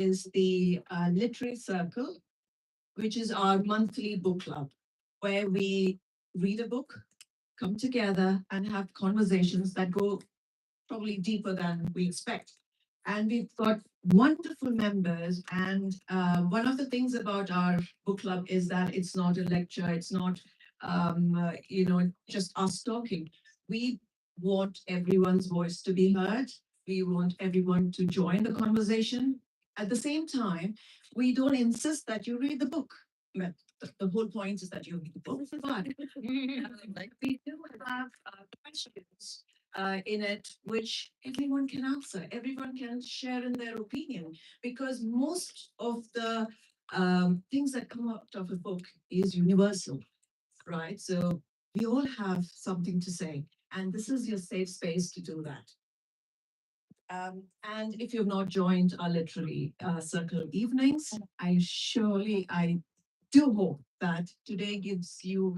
is the Literary Circle, which is our monthly book club, where we read a book, come together, and have conversations that go probably deeper than we expect. And we've got wonderful members. And one of the things about our book club is that it's not a lecture, it's not, just us talking. We want everyone's voice to be heard. We want everyone to join the conversation. At the same time, we don't insist that you read the book. But the whole point is that you read the book. But we do have questions in it, which everyone can answer. Everyone can share in their opinion because most of the things that come out of a book is universal, right? So we all have something to say, and this is your safe space to do that. And if you've not joined our literary circle evenings, I do hope that today gives you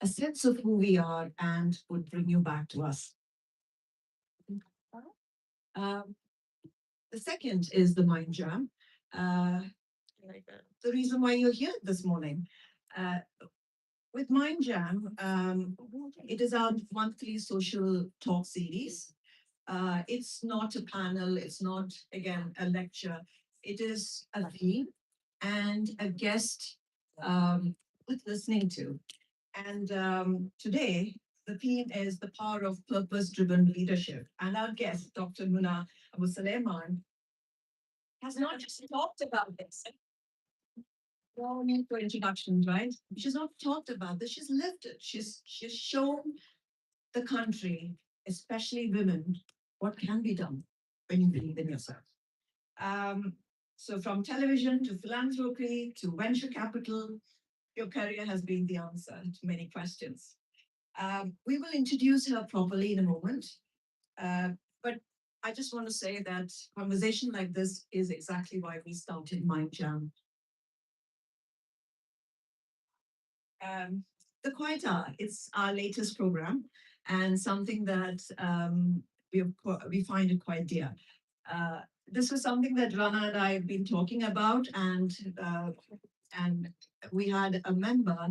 a sense of who we are and would bring you back to us. Um, the second is the Mind Jam. Uh, the reason why you're here this morning. Uh, with Mind Jam, it is our monthly social talk series. It's not a panel, it's not, again, a lecture. It is a theme and a guest worth listening to. And today, the theme is the power of purpose-driven leadership. And our guest, Dr. Muna AbuSulayman, has not just talked about this. No need for introductions, right? She's not talked about this. She's lived it. She's shown the country, especially women, what can be done when you believe in yourself. Um, so from television to philanthropy to venture capital, your career has been the answer to many questions. We will introduce her properly in a moment, but I just want to say that conversation like this is exactly why we started Mind Jam. The Quiet Hour, it's our latest program and something that we find it quite dear. Uh, this was something that Rana and I have been talking about, and we had a member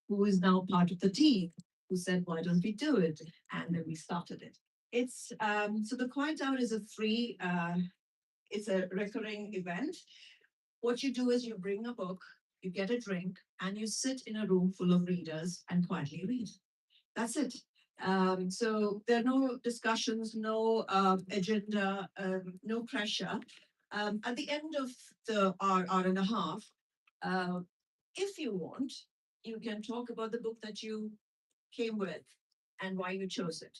who is now part of the team who said, "Why don't we do it?" And then we started it. It's so the Quiet Hour is a free, it's a recurring event. What you do is you bring a book, you get a drink, and you sit in a room full of readers and quietly read. That's it. So there are no discussions, no agenda, no pressure. At the end of the hour and a half, uh, if you want, you can talk about the book that you came with and why you chose it.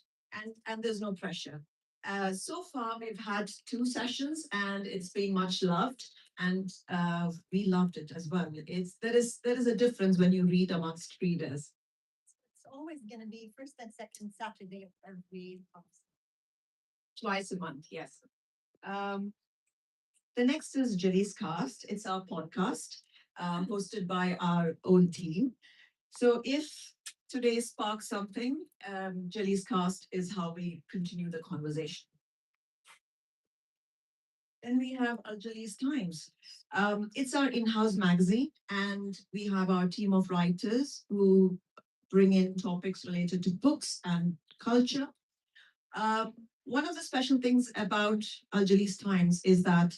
And there's no pressure. So far, we've had two sessions, and it's been much loved, and we loved it as well. There is a difference when you read amongst readers. It's always going to be first and second Saturday of every month. Twice a month, yes. Um, the next is Jalees Cast. It's our podcast hosted by our own team. So if today sparks something, Jalees Cast is how we continue the conversation. Then we have Al Jalees Times. It's our in-house magazine, and we have our team of writers who bring in topics related to books and culture. One of the special things about Al Jalees Times is that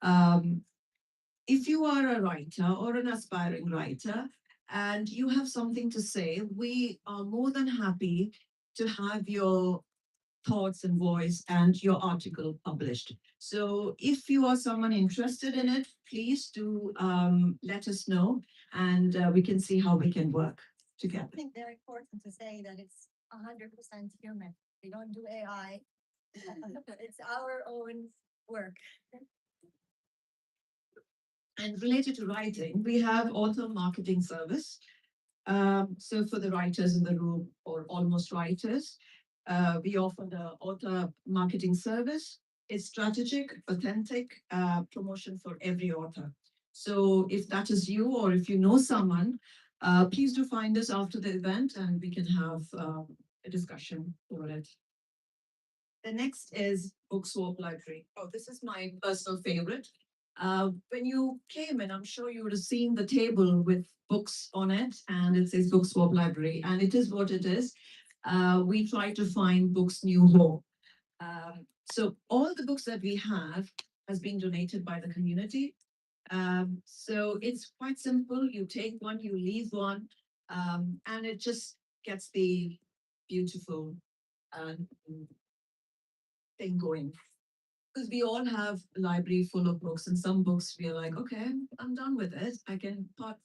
um, if you are a writer or an aspiring writer and you have something to say, we are more than happy to have your thoughts and voice and your article published. So if you are someone interested in it, please do let us know, and we can see how we can work together. I think they're important to say that it's 100% human. We don't do AI. It's our own work. And related to writing, we have author marketing service. So for the writers in the room or almost writers, we offer the author marketing service. It's strategic, authentic promotion for every author. So if that is you or if you know someone, please do find us after the event and we can have a discussion over it. The next is Book Swap Library. Oh, this is my personal favorite. When you came in, I'm sure you would have seen the table with books on it, and it says Book Swap Library, and it is what it is. We try to find books new home. So all the books that we have has been donated by the community. So it's quite simple. You take one, you leave one, and it just gets the beautiful uh, thing going. Because we all have a library full of books, and some books we are like, okay, I'm done with it. I can part.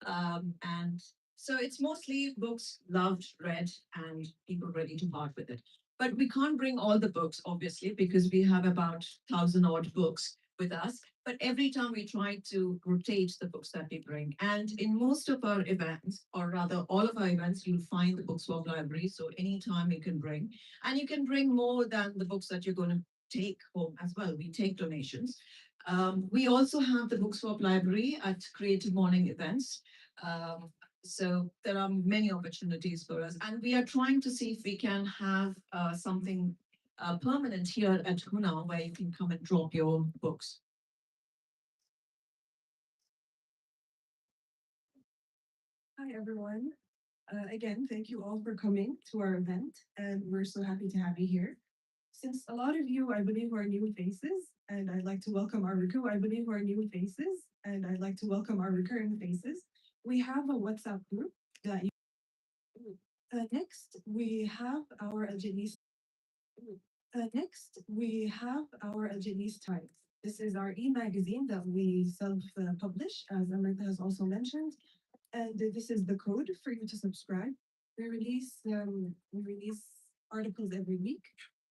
And so it's mostly books loved, read, and people ready to part with it. But we can't bring all the books, obviously, because we have about 1,000 odd books with us. But every time we try to rotate the books that we bring. And in most of our events, or rather all of our events, you'll find the Book Swap Library. So anytime you can bring, and you can bring more than the books that you're going to take home as well. We take donations. We also have the Book Swap Library at Creative Morning events. Um, so there are many opportunities for us, and we are trying to see if we can have something permanent here at Huna where you can come and drop your books. Hi, everyone. Again, thank you all for coming to our event, and we're so happy to have you here. Since a lot of you, I believe, are new faces, and I'd like to welcome our I believe are new faces, and I'd like to welcome our recurring faces. We have a WhatsApp group that you. Next, we have our Jalees. Next, we have our Jalees Times. This is our e-magazine that we self-publish, as Amrita has also mentioned, and this is the code for you to subscribe. We release articles every week.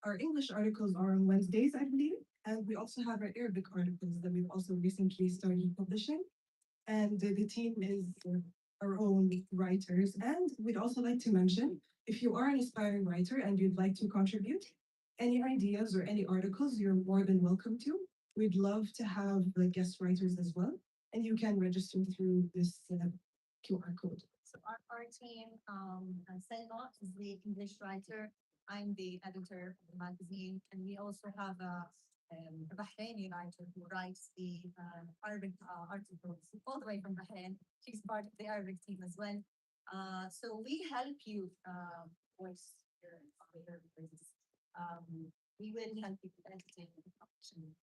Our English articles are on Wednesdays, I believe, and we also have our Arabic articles that we've also recently started publishing. And the team is our own writers. And we'd also like to mention, if you are an aspiring writer and you'd like to contribute any ideas or any articles, you're more than welcome to. We'd love to have the guest writers as well, and you can register through this QR code. So our team, Selma is the English writer. I'm the editor of the magazine, and we also have a Bahraini writer who writes the Arabic articles all the way from Bahrain. She's part of the Arabic team as well. So we help you voice your voices. We will help you with editing and production.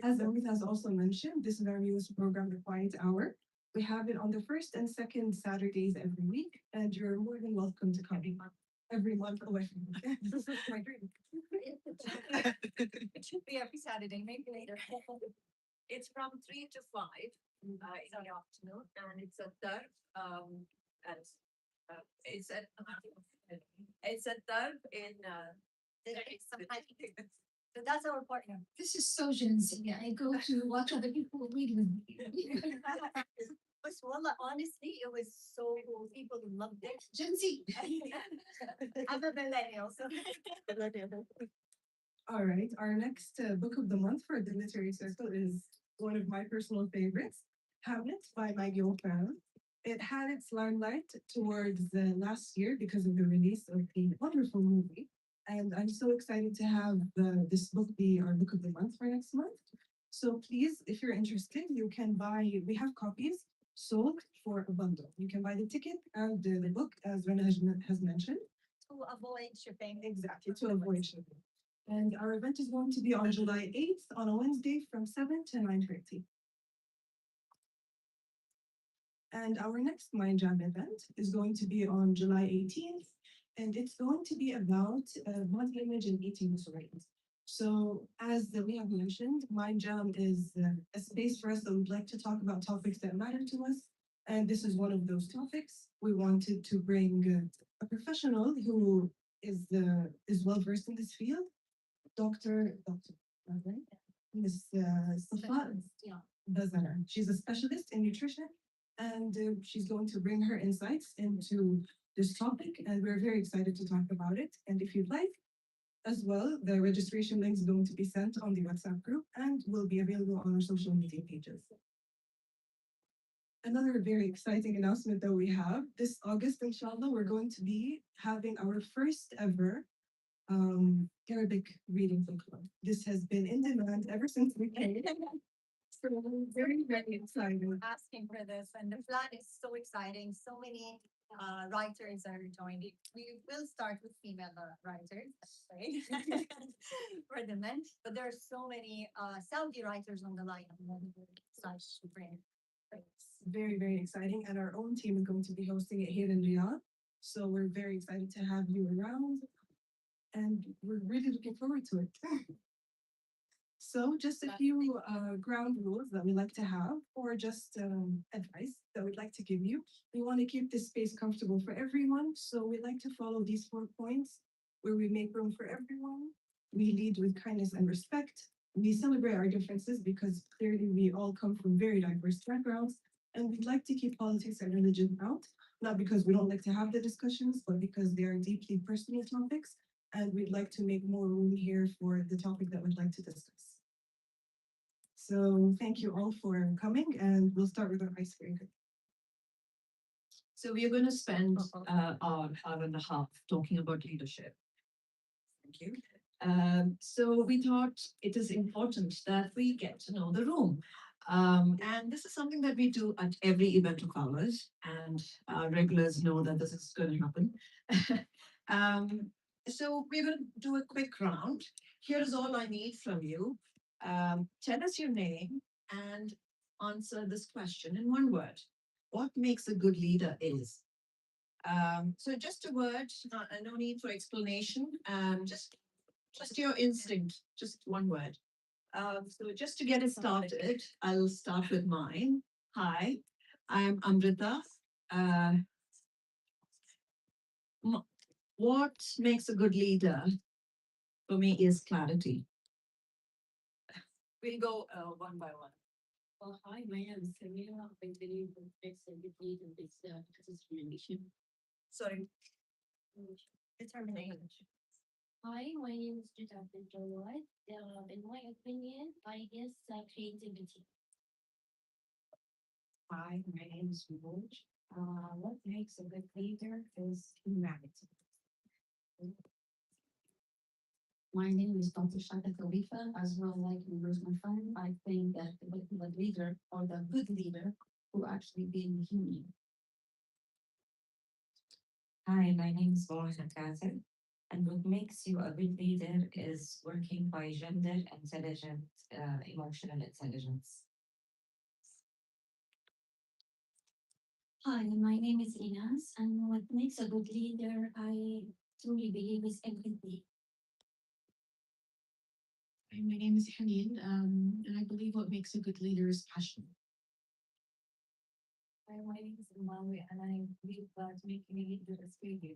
As Amit has also mentioned, this is our newest program, The Quiet Hour. We have it on the first and second Saturdays every week, and you're more than welcome to come every month away from me. This is my dream. It should be every Saturday, maybe later. It's from 3 to 5 in the afternoon, and it's a third. At, it's at it's a third in. There is some so that's our partner. This is so Gen Z. I go to watch other people read with me. But Wallah, honestly, it was so cool. People loved it. Gen Z. I'm a millennial, so. All right. Our next book of the month for the literary circle is one of my personal favorites, Hamlet by Maggie O'Farrell. It had its limelight towards last year because of the release of the wonderful movie. And I'm so excited to have this book be our book of the month for next month. So please, if you're interested, you can buy, we have copies sold for a bundle. You can buy the ticket and the book, as Rena has mentioned. To avoid shipping. Exactly, to avoid shipping. And our event is going to be on July 8th on a Wednesday from 7 to 9:30. And our next Mind Jam event is going to be on July 18th, and it's going to be about body image and eating disorders. So, as we have mentioned, Mind Jam is a space for us that would like to talk about topics that matter to us. And this is one of those topics. We wanted to bring a professional who is well versed in this field, Dr. Right? Miss Safa Bazara. She's a specialist in nutrition, and she's going to bring her insights into this topic, and we're very excited to talk about it. And if you'd like, as well, the registration link is going to be sent on the WhatsApp group and will be available on our social media pages. Another very exciting announcement that we have this August, inshallah, we're going to be having our first ever Arabic reading book club. This has been in demand ever since we came. So we're very, very excited. Asking for this, and the plan is so exciting. So many writers are joining. We will start with female writers, right? For the men, but there are so many Saudi writers on the line. Such great. It's very, very exciting. And our own team is going to be hosting it here in Riyadh. So we're very excited to have you around. And we're really looking forward to it. So, just a few ground rules that we like to have, or just advice that we'd like to give you. We want to keep this space comfortable for everyone. So, we like to follow these 4 points where we make room for everyone. We lead with kindness and respect. We celebrate our differences because clearly we all come from very diverse backgrounds. And we'd like to keep politics and religion out, not because we don't like to have the discussions, but because they are deeply personal topics. And we'd like to make more room here for the topic that we'd like to discuss. So thank you all for coming, and we'll start with our icebreaker. So we are going to spend hour and a half talking about leadership. Thank you. So we thought it is important that we get to know the room. And this is something that we do at every event of ours, and our regulars know that this is going to happen. um, so we're going to do a quick round. Here is all I need from you. Tell us your name and answer this question in one word. What makes a good leader is? So just a word, no need for explanation. Just your instinct, just one word. So just to get it started, I'll start with mine. Hi, I'm Amrita. Uh, m- what makes a good leader for me is clarity. We'll go one by one. Well, hi, my name is Camila. I believe in flexibility and determination. Sorry, determination. Hi, my name is Judith Jawad. In my opinion, I guess creativity. Hi, my name is Roj. What makes a good leader is humanity. My name is Dr. Shaka Khalifa. As well, like members, my friend, I think that the leader or the good leader who actually being human. Hi, my name is Borja Kazim. And what makes you a good leader is working by gender intelligent, emotional intelligence. Hi, my name is Inas, and what makes a good leader, I truly believe, is empathy. Hi, my name is Haneen, and I believe what makes a good leader is passion. Hi, my name is Umawi, and I believe that making a leader is failure.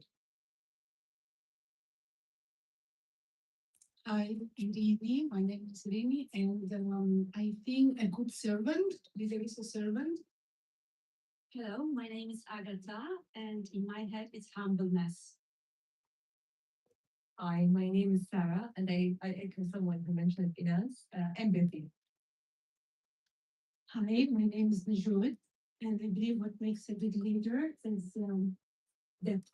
Hi, good evening. My name is Remy, and I think a good servant, leader is a servant. Hello, my name is Agatha, and in my head, it's humbleness. Hi, my name is Sarah, and I echo someone who mentioned finance, empathy. Hi, my name is Najud, and I believe what makes a good leader is depth.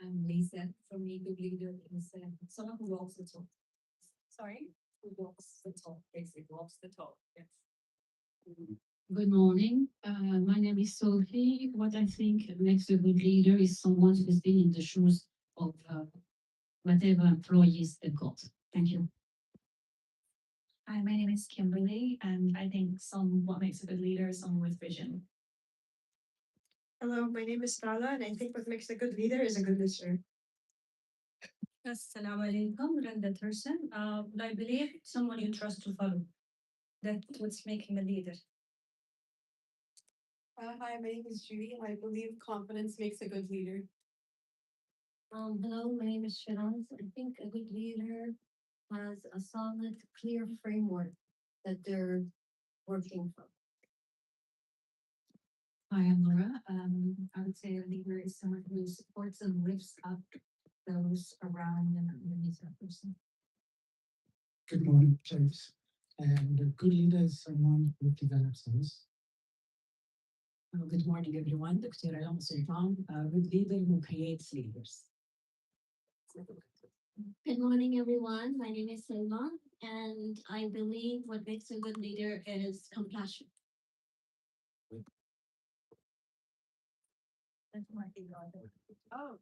I'm Lisa. For me, good leader is someone who walks the talk. Sorry. Who walks the talk, basically walks the talk. Yes. Good morning. My name is Sophie. What I think makes a good leader is someone who's been in the shoes of whatever employees they've got. Thank you. Hi, my name is Kimberly, and I think what makes a good leader is someone with vision. Hello, my name is Tala, and I think what makes a good leader is a good listener. Assalamu alaikum, Randa person. I believe someone you trust to follow. That's what's making a leader. Hi, my name is Judy, and I believe confidence makes a good leader. Hello, my name is Shiraz. I think a good leader has a solid, clear framework that they're working from. Hi, I'm Laura. I would say a leader is someone who supports and lifts up those around and underneath that person. Good morning, James. And a good leader is someone who develops others. Good morning, everyone. Dr. Alam Sultan, a good leader who creates leaders. Good morning, everyone. My name is Selma, and I believe what makes a good leader is compassion. Oh,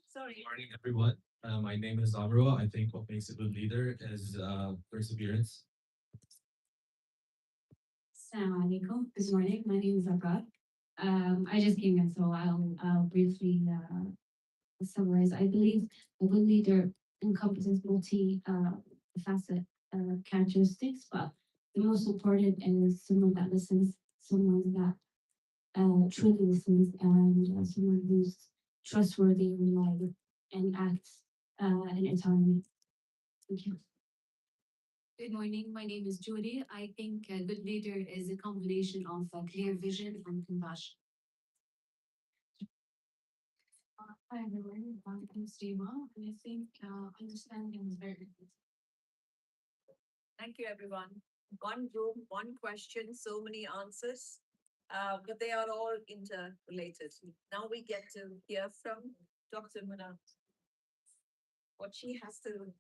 sorry. Good morning, everyone. My name is Amro. I think what makes a good leader is perseverance. Assalamu alaikum. Good morning. My name is Abrar. I just came in, so I'll briefly summarize. I believe a good leader encompasses multi facet characteristics, but the most important is someone that listens, someone that truly listens, and someone who's trustworthy, reliable, and acts in autonomy. Thank you. Good morning. My name is Judy. I think a good leader is a combination of a clear vision and compassion. Hi everyone. My name is Dima, and I think understanding is very important. Thank you, everyone. One room, one question, so many answers, but they are all interrelated. Now we get to hear from Dr. Muna, what she has to.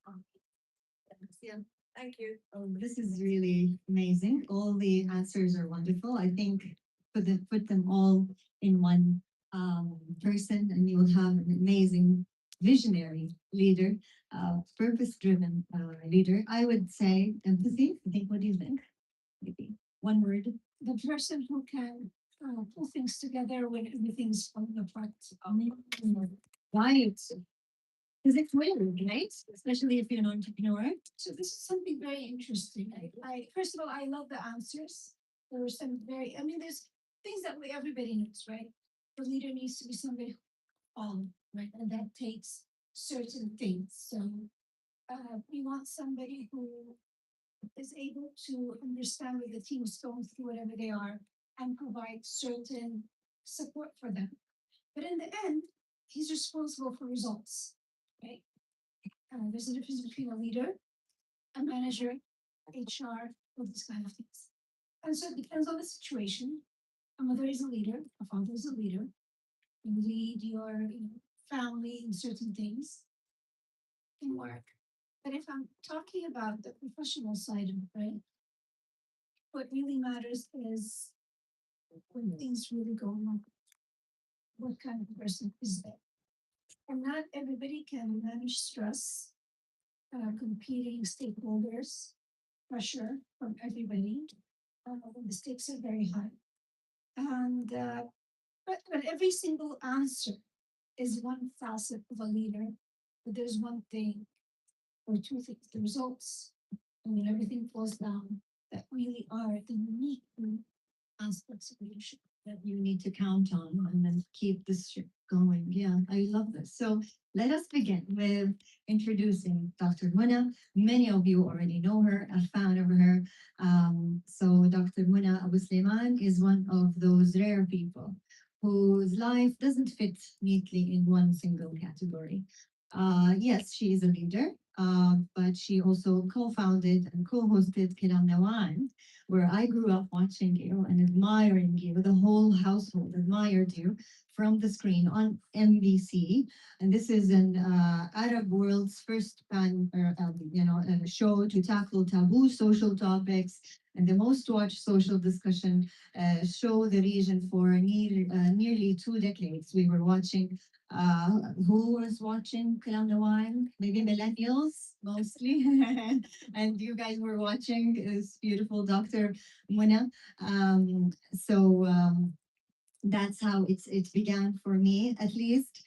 Yeah, thank you. Oh, this is really amazing. All the answers are wonderful. I think put them all in one person, and you will have an amazing visionary leader, purpose-driven leader. I would say empathy. I think. What do you think? Maybe one word. The person who can pull things together when everything's falling apart. Right. Because it's weird, right? Especially if you're an entrepreneur. So this is something very interesting. I first of all, I love the answers. There were some very, I mean, there's things that everybody knows, right? The leader needs to be somebody right? And that takes certain things. So we want somebody who is able to understand that the team is going through whatever they are and provide certain support for them. But in the end, he's responsible for results, right? There's a difference between a leader, a manager, HR, all these kind of things. And so it depends on the situation. A mother is a leader, a father is a leader. You lead your family in certain things in work. But if I'm talking about the professional side of it, right, what really matters is when things really go wrong, what kind of person is there? And not everybody can manage stress, competing stakeholders, pressure from everybody. The stakes are very high. And but every single answer is one facet of a leader. But there's one thing or two things, the results, and when everything falls down, that really are the unique aspects of leadership. That you need to count on and then keep this ship going. Yeah, I love this. So let us begin with introducing Dr. Muna. Many of you already know her, a fan of her. So Dr. Muna AbuSulayman is one of those rare people whose life doesn't fit neatly in one single category. Yes, she is a leader, but she also co-founded and co-hosted Kilam Nawan, where I grew up watching you and admiring you. The whole household admired you from the screen on MBC. And this is an Arab world's first show to tackle taboo social topics and the most watched social discussion show the region for nearly 2 decades. We were watching who was watching Kalam Nawan? Maybe millennials mostly. And you guys were watching this beautiful Dr. Muna. That's how it began for me, at least.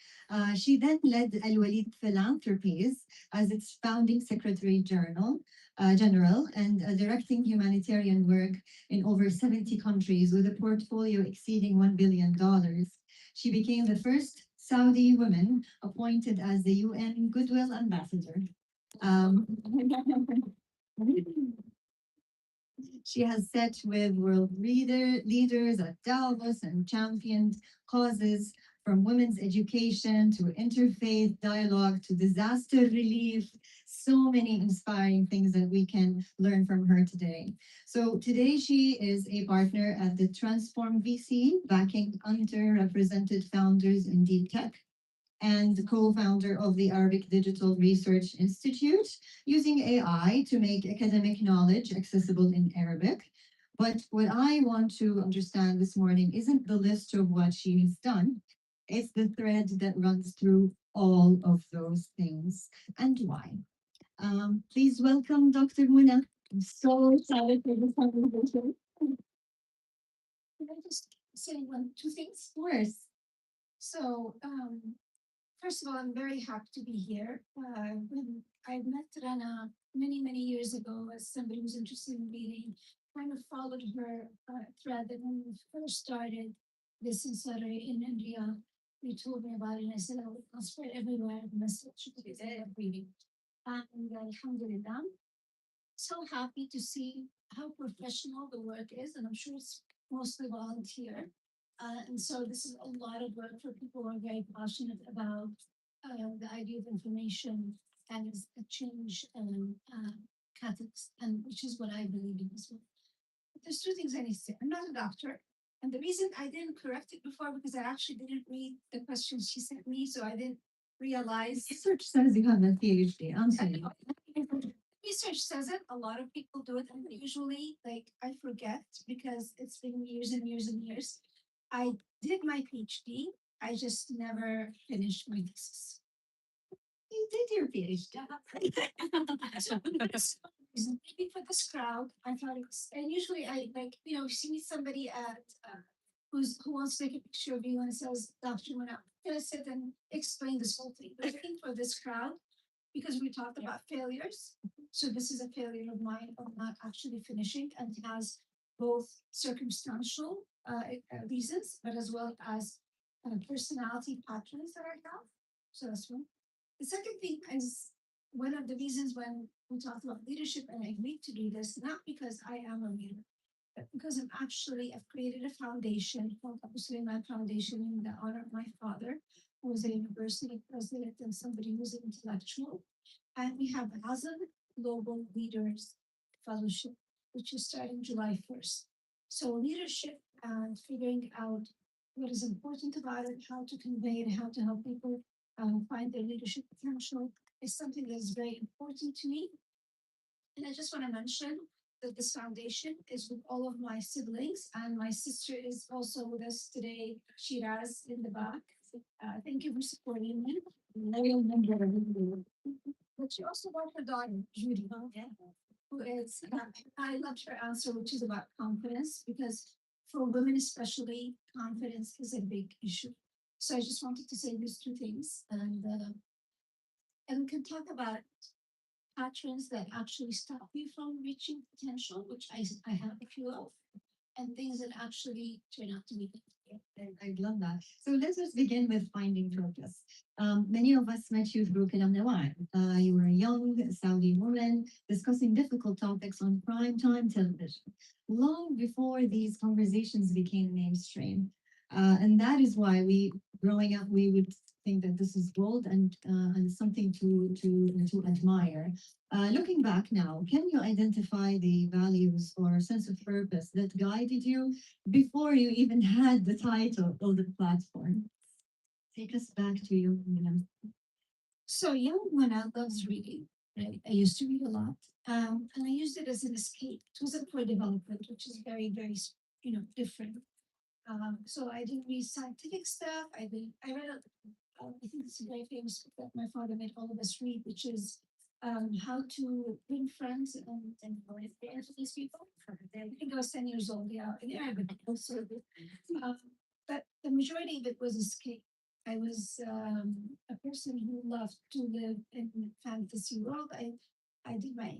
She then led Al Walid Philanthropies as its founding secretary general and directing humanitarian work in over 70 countries with a portfolio exceeding $1 billion. She became the first Saudi woman appointed as the UN Goodwill Ambassador. Um, She has sat with leaders at Davos and championed causes from women's education to interfaith dialogue to disaster relief. So many inspiring things that we can learn from her today. So today she is a partner at the Transform VC, backing underrepresented founders in deep tech. and co-founder of the Arabic Digital Research Institute, using AI to make academic knowledge accessible in Arabic. But what I want to understand this morning isn't the list of what she has done, it's the thread that runs through all of those things and why. Please welcome Dr. Muna. I'm so excited for this conversation. Can I just say two things? Of course. So, first of all, I'm very happy to be here. When I met Rana many years ago as somebody who's interested in reading, kind of followed her thread that when we first started this in Saturday in India, you told me about it and I said, I'll spread everywhere the message because I love reading. And alhamdulillah, so happy to see how professional the work is, and I'm sure it's mostly volunteer. And so this is a lot of work for people who are very passionate about the idea of information and as a change catalyst, and which is what I believe in as well. But there's two things I need to say. I'm not a doctor. And the reason I didn't correct it before because I actually didn't read the questions she sent me, so I didn't realize. Research says you have a PhD. I'm I saying. know, research says it. A lot of people do it, and usually, like I forget because it's been years and years and years. I did my PhD. I just never finished my thesis. You did your PhD. So maybe for this crowd, I thought it was, and usually I like see somebody at who wants to take a picture of you and says, Dr. Muna, can I sit and explain this whole thing? But I think for this crowd, because we talked about failures. So this is a failure of mine of not actually finishing, and it has both circumstantial reasons, but as well as personality patterns that I have. So that's one. The second thing is one of the reasons when we talked about leadership, and I agreed to do this, not because I am a leader, but because I've created a foundation called AbuSulayman Foundation in the honor of my father, who was a university president and somebody who's an intellectual. And we have Azam Global Leaders Fellowship, which is starting July 1st. So leadership and figuring out what is important about it, how to convey it, how to help people find their leadership potential is something that is very important to me. And I just want to mention that this foundation is with all of my siblings, and my sister is also with us today, Shiraz, in the back. Thank you for supporting me. But she also brought her daughter, Judy, who is, I loved her answer, which is about confidence, because for women especially, confidence is a big issue. So I just wanted to say these two things, and we can talk about patterns that actually stop you from reaching potential, which I have a few of, and things that actually turn out to be good. I love that. So let's just begin with finding purpose. Many of us met you through Kalam Nawar. You were a young Saudi woman discussing difficult topics on primetime television, long before these conversations became mainstream. And that is why growing up, we would think that this is bold and something to admire. Looking back now, can you identify the values or sense of purpose that guided you before you even had the title or the platform? Take us back to you. So young when I loves reading, right? I used to read a lot, and I used it as an escape. It wasn't for development, which is very different. So I didn't read scientific stuff. I read I think it's a very famous book that my father made all of us read, which is how to win friends and influence these people. I think I was 10 years old, yeah, in Arabic also. Um, but the majority of it was escape. I was a person who loved to live in fantasy world. I did my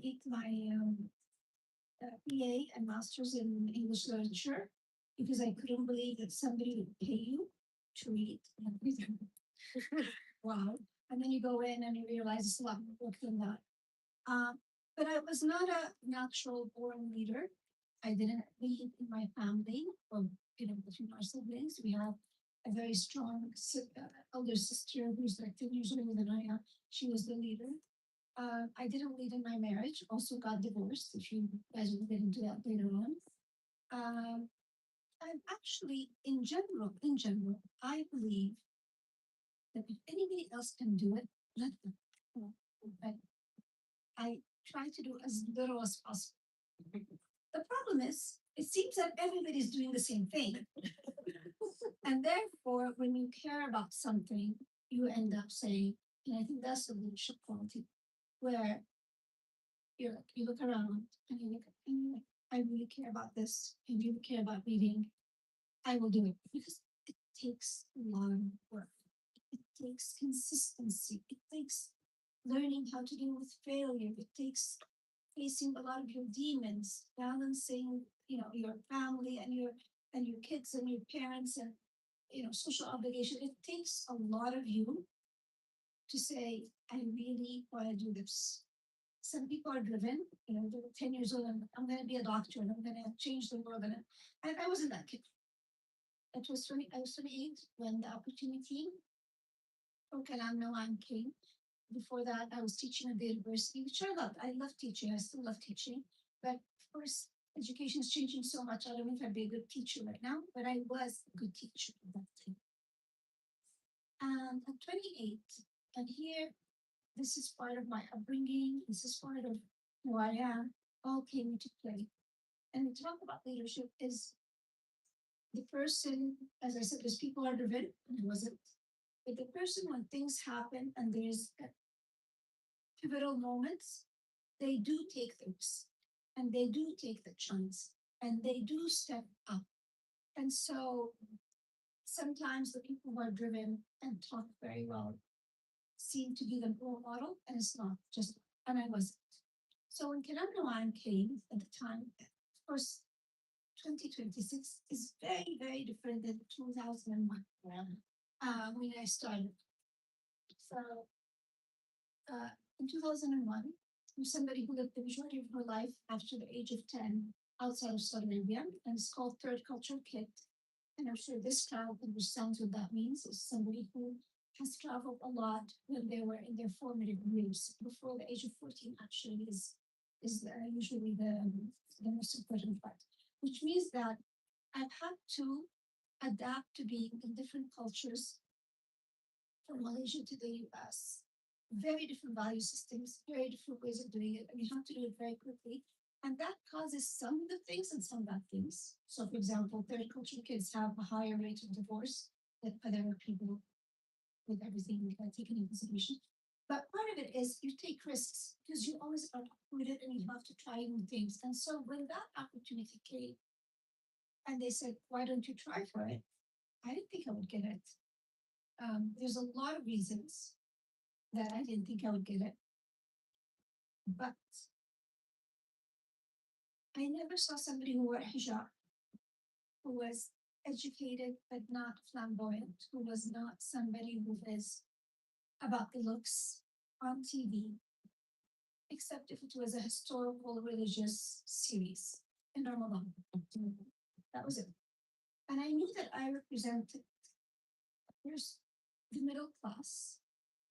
BA and master's in English literature because I couldn't believe that somebody would pay you to read. Wow. And then you go in and you realize it's a lot more work than that. But I was not a natural born leader. I didn't lead in my family or between our siblings. We have a very strong elder sister who's like 10 years older than I am. She was the leader. I didn't lead in my marriage, also got divorced, if you guys will get into that later on. And actually, in general, I believe that if anybody else can do it, let them. You know, But I try to do as little as possible. The problem is, it seems that everybody's doing the same thing. And therefore, when you care about something, you end up saying, and I think that's the leadership quality, where you look around and you're like, I really care about this. I really care about reading. I will do it because it takes a lot of work. It takes consistency. It takes learning how to deal with failure. It takes facing a lot of your demons, balancing, your family and your kids and your parents and social obligation. It takes a lot of you to say, I really want to do this. Some people are driven, they're 10 years old and I'm going to be a doctor and I'm going to change the world. And I wasn't that kid. I was 28 when the opportunity for Kalam Nawam came. Before that, I was teaching at the university, which I loved. I love teaching. I still love teaching. But of course, education is changing so much. I don't know if I'd be a good teacher right now, but I was a good teacher at that time. And at 28, and here, this is part of my upbringing. This is part of who I am. All came into play. And we talk about leadership is the person, as I said, there's people are driven, and I wasn't. But the person, when things happen and there's pivotal moments, they do take the risk and they do take the chance and they do step up. And so sometimes the people who are driven and talk very well seem to be the role model, and it's not just, and I wasn't. So when Kalam Nawam came at the time, of course, 2026 is very, very different than 2001 when I started. So in 2001, I'm somebody who lived the majority of her life after the age of 10 outside of Saudi Arabia, and it's called Third Culture Kid. And I'm sure this crowd understands what that means. It's somebody who has traveled a lot when they were in their formative years. Before the age of 14, actually, is usually the most important part, which means that I've had to adapt to being in different cultures from Malaysia to the US. Very different value systems, very different ways of doing it, and you have to do it very quickly. And that causes some good things and some bad things. So, for example, third culture kids have a higher rate of divorce than other people with everything taken into consideration. But part of it is you take risks because you always are uprooted and you have to try new things. And so when that opportunity came and they said, why don't you try for it? I didn't think I would get it. There's a lot of reasons that I didn't think I would get it. But I never saw somebody who wore hijab, who was educated but not flamboyant, who was not somebody who is about the looks on TV, except if it was a historical religious series in Ramadan. That was it. And I knew that I represented first the middle class,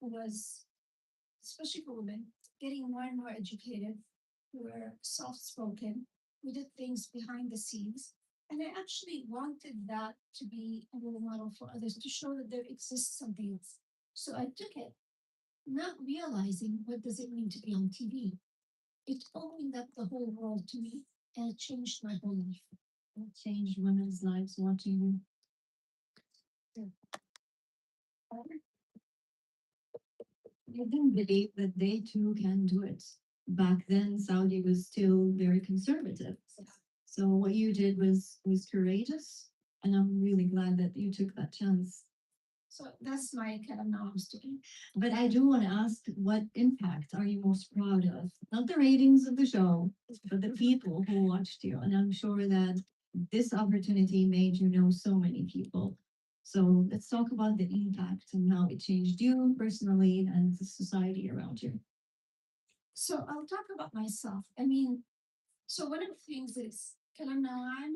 who was, especially for women, getting more and more educated, who were soft spoken, who did things behind the scenes. And I actually wanted that to be a role model for others to show that there exists something else. So I took it, not realizing what does it mean to be on TV. It opened up the whole world to me and it changed my whole life. It changed women's lives watching you. You didn't believe that they too can do it. Back then, Saudi was still very conservative. So what you did was courageous, and I'm really glad that you took that chance. So that's my kind of now I'm story. But I do want to ask, what impact are you most proud of? Not the ratings of the show, but the people who watched you. And I'm sure that this opportunity made you know so many people. So let's talk about the impact and how it changed you personally and the society around you. So I'll talk about myself. I mean, so one of the things is Kalam Nawam,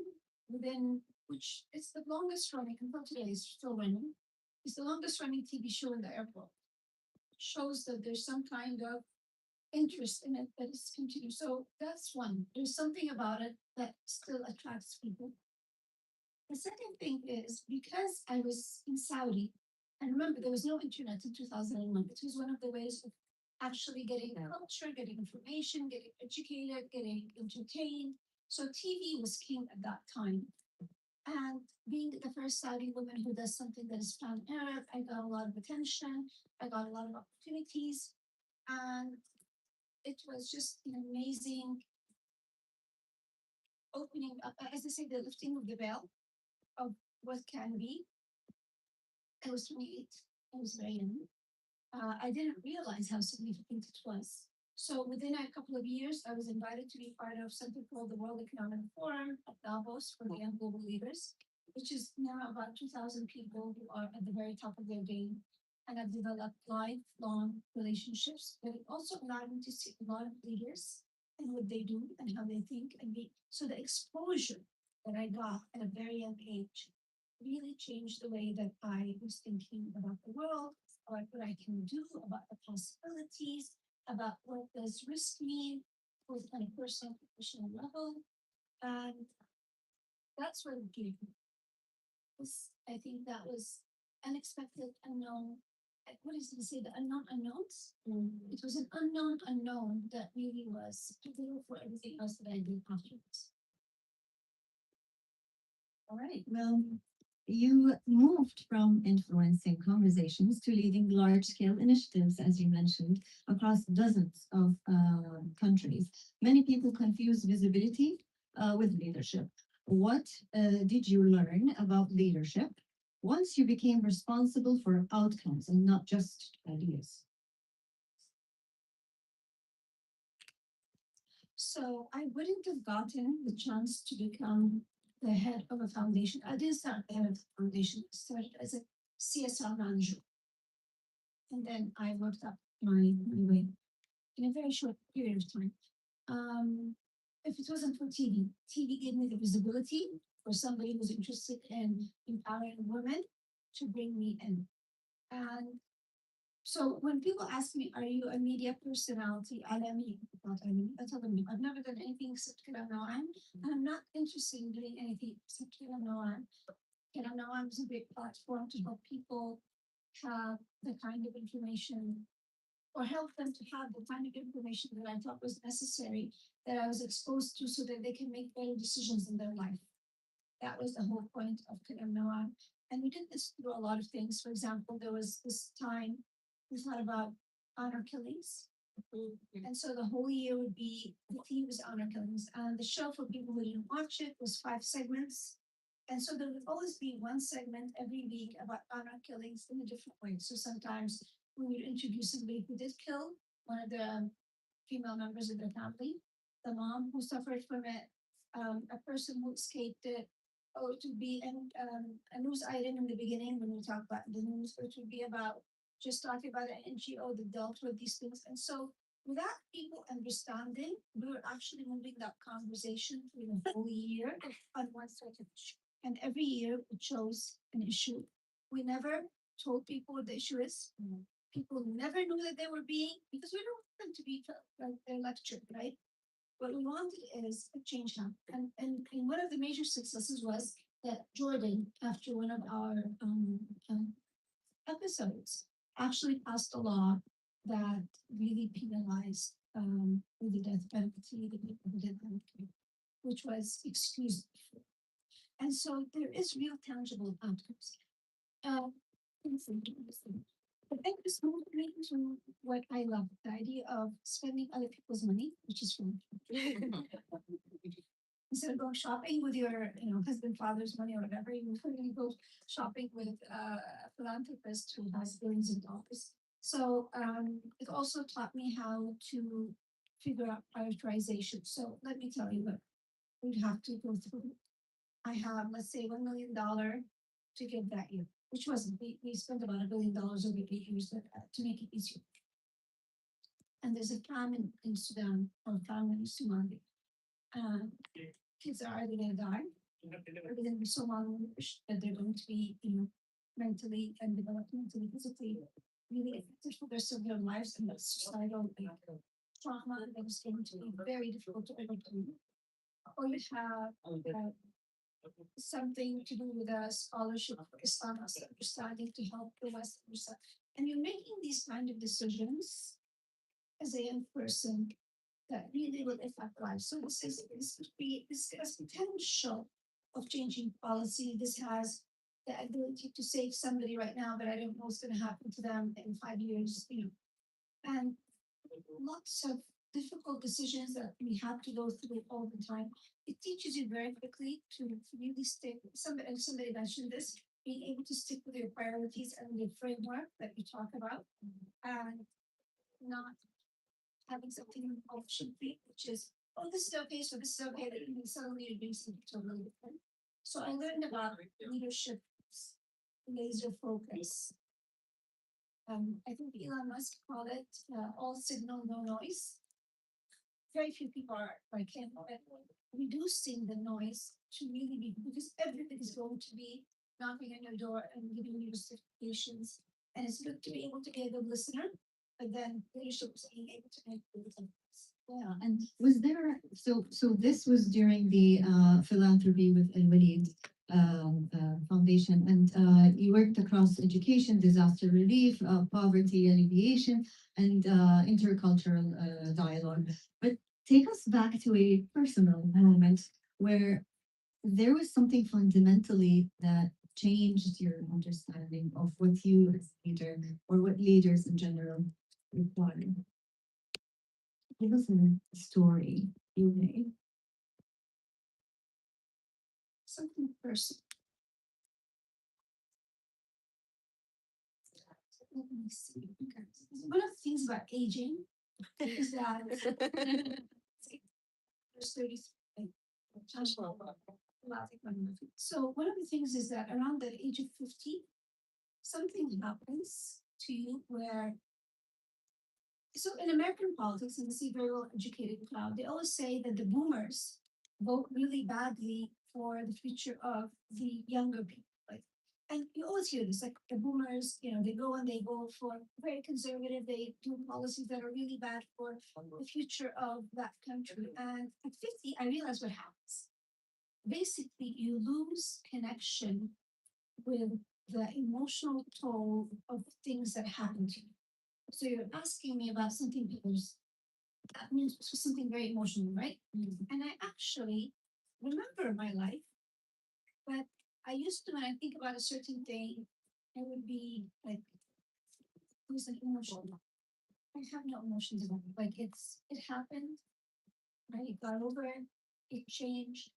within which it's the longest running until today is still running. It's the longest running TV show in the airport. Shows that there's some kind of interest in it that is continued. So that's one. There's something about it that still attracts people. The second thing is because I was in Saudi And remember, there was no internet in 2001. It was one of the ways of actually getting culture, getting information, getting educated, getting entertained. So TV was king at that time. And being the first Saudi woman who does something that is planet Earth, I got a lot of attention. I got a lot of opportunities. And it was just an amazing opening up, as I say, the lifting of the veil of what can be. I was 28. I was very young. I didn't realize how significant it was. So within a couple of years, I was invited to be part of something called the World Economic Forum at Davos for the young global leaders, which is now about 2,000 people who are at the very top of their game and have developed lifelong relationships. But it also allowed me to see a lot of leaders and what they do and how they think and be. So the exposure that I got at a very young age really changed the way that I was thinking about the world, about what I can do, about the possibilities, about what does risk mean, both on a personal and professional level. And that's what it gave me. I think that was unexpected, unknown. What is it to say? The unknown unknowns? It was an unknown unknown that really was pivotal for everything else that I did afterwards. All right. Well, you moved from influencing conversations to leading large-scale initiatives, as you mentioned, across dozens of countries. Many people confuse visibility with leadership. What did you learn about leadership once you became responsible for outcomes and not just ideas? So I wouldn't have gotten the chance to become the head of a foundation. I didn't start the head of the foundation. I started as a CSR manager. And then I worked up my way in a very short period of time. If it wasn't for TV gave me the visibility for somebody who's interested in empowering women to bring me in. And so when people ask me, are you a media personality? I tell them, I've never done anything except Kalam Nawam, and I'm not interested in doing anything except Kalam Nawam. Kalam Nawam is a great platform to help people have the kind of information or help them to have the kind of information that I thought was necessary, that I was exposed to so that they can make better decisions in their life. That was the whole point of Kalam Nawam. And we did this through a lot of things. For example, there was this time we thought about honor killings. And so the whole year would be, the theme was honor killings. And the show, for people who didn't watch it, was 5 segments. And so there would always be one segment every week about honor killings in a different way. So sometimes we would introduce somebody who did kill one of the female members of their family, the mom who suffered from it, a person who escaped it, or it would be a news item in the beginning when we talk about the news, or it would be about just talking about an NGO that dealt with these things. And so without people understanding, we were actually moving that conversation through the whole year on one certain issue. And every year we chose an issue. We never told people what the issue is. People never knew that they were being, because we don't want them to be like they're lectured, right? What we wanted is a change now. And one of the major successes was that Jordan, after one of our episodes, actually passed a law that really penalized with the death penalty the people who did that, which was excused before. And so there is real tangible outcomes. But then this moved me to what I love, the idea of spending other people's money, which is fun. Instead of going shopping with your, husband, father's money or whatever, you really go shopping with a philanthropist who has billions of dollars. So it also taught me how to figure out prioritization. So let me tell you what we'd have to go through. I have, let's say, $1 million to give that year, which wasn't, we spent about $1 billion over 8 years to make it easier. And there's a famine in Sudan, or a famine in Somalia. Kids are either going to die, or they're going to be so malnourished that they're going to be, mentally and developmentally, physically, really affected for the rest of their lives, and that's societal trauma that is going to be very difficult to overcome. Or you have something to do with a scholarship for Islamic understanding to help the West understand. And you're making these kind of decisions as a young person that really will affect lives. So this has potential of changing policy. This has the ability to save somebody right now, but I don't know what's going to happen to them in 5 years. And lots of difficult decisions that we have to go through all the time. It teaches you very quickly to really stick. Somebody mentioned this, being able to stick with your priorities and the framework that you talk about, and not having something optionally, which is, oh, this is okay, so this is okay, that you suddenly you're doing something totally different. So I learned about leadership, laser focus. I think Elon Musk called it all signal, no noise. Very few people are capable at reducing the noise to really be, because everything is going to be knocking on your door and giving you justifications. And it's good to be able to be a good listener, but then leadership is being able to make good decisions. Yeah, and was there so this was during the philanthropy with Al Walid Foundation, and you worked across education, disaster relief, poverty alleviation, and intercultural dialogue. But take us back to a personal moment where there was something fundamentally that changed your understanding of what you as a leader or what leaders in general require. Give us a story you made. Something personal. Let me see. Okay. One of the things about aging is that there's 30. So one of the things is that around the age of 50, something happens to you where, so in American politics, and this is a very well educated crowd, they always say that the boomers vote really badly for the future of the younger people. Like, and you always hear this, like the boomers, they go and they vote for very conservative, they do policies that are really bad for the future of that country. And at 50, I realized what happens. Basically, you lose connection with the emotional toll of things that happen to you. So you're asking me about something because that means it was something very emotional, right? And I actually remember my life, but I used to, when I think about a certain thing, I would be like, it was an emotion. I have no emotions about it. Like it happened, I got over it, it changed.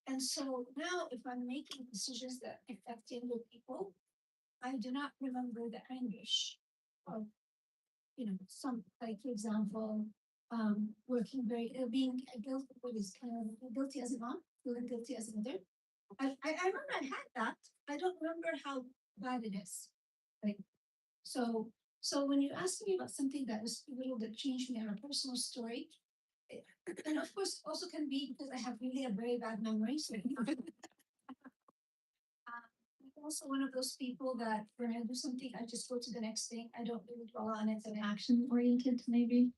And so now if I'm making decisions that affect younger people, I do not remember the anguish of, some, like for example, working being guilty, what is guilty as a mom, feeling guilty as a mother. I remember I had that. I don't remember how bad it is. Like, so when you ask me about something that was little that changed me on a personal story, and of course also can be because I have really a very bad memory. So I'm also one of those people that when I do something, I just go to the next thing. I don't really dwell on it. And Action oriented, maybe.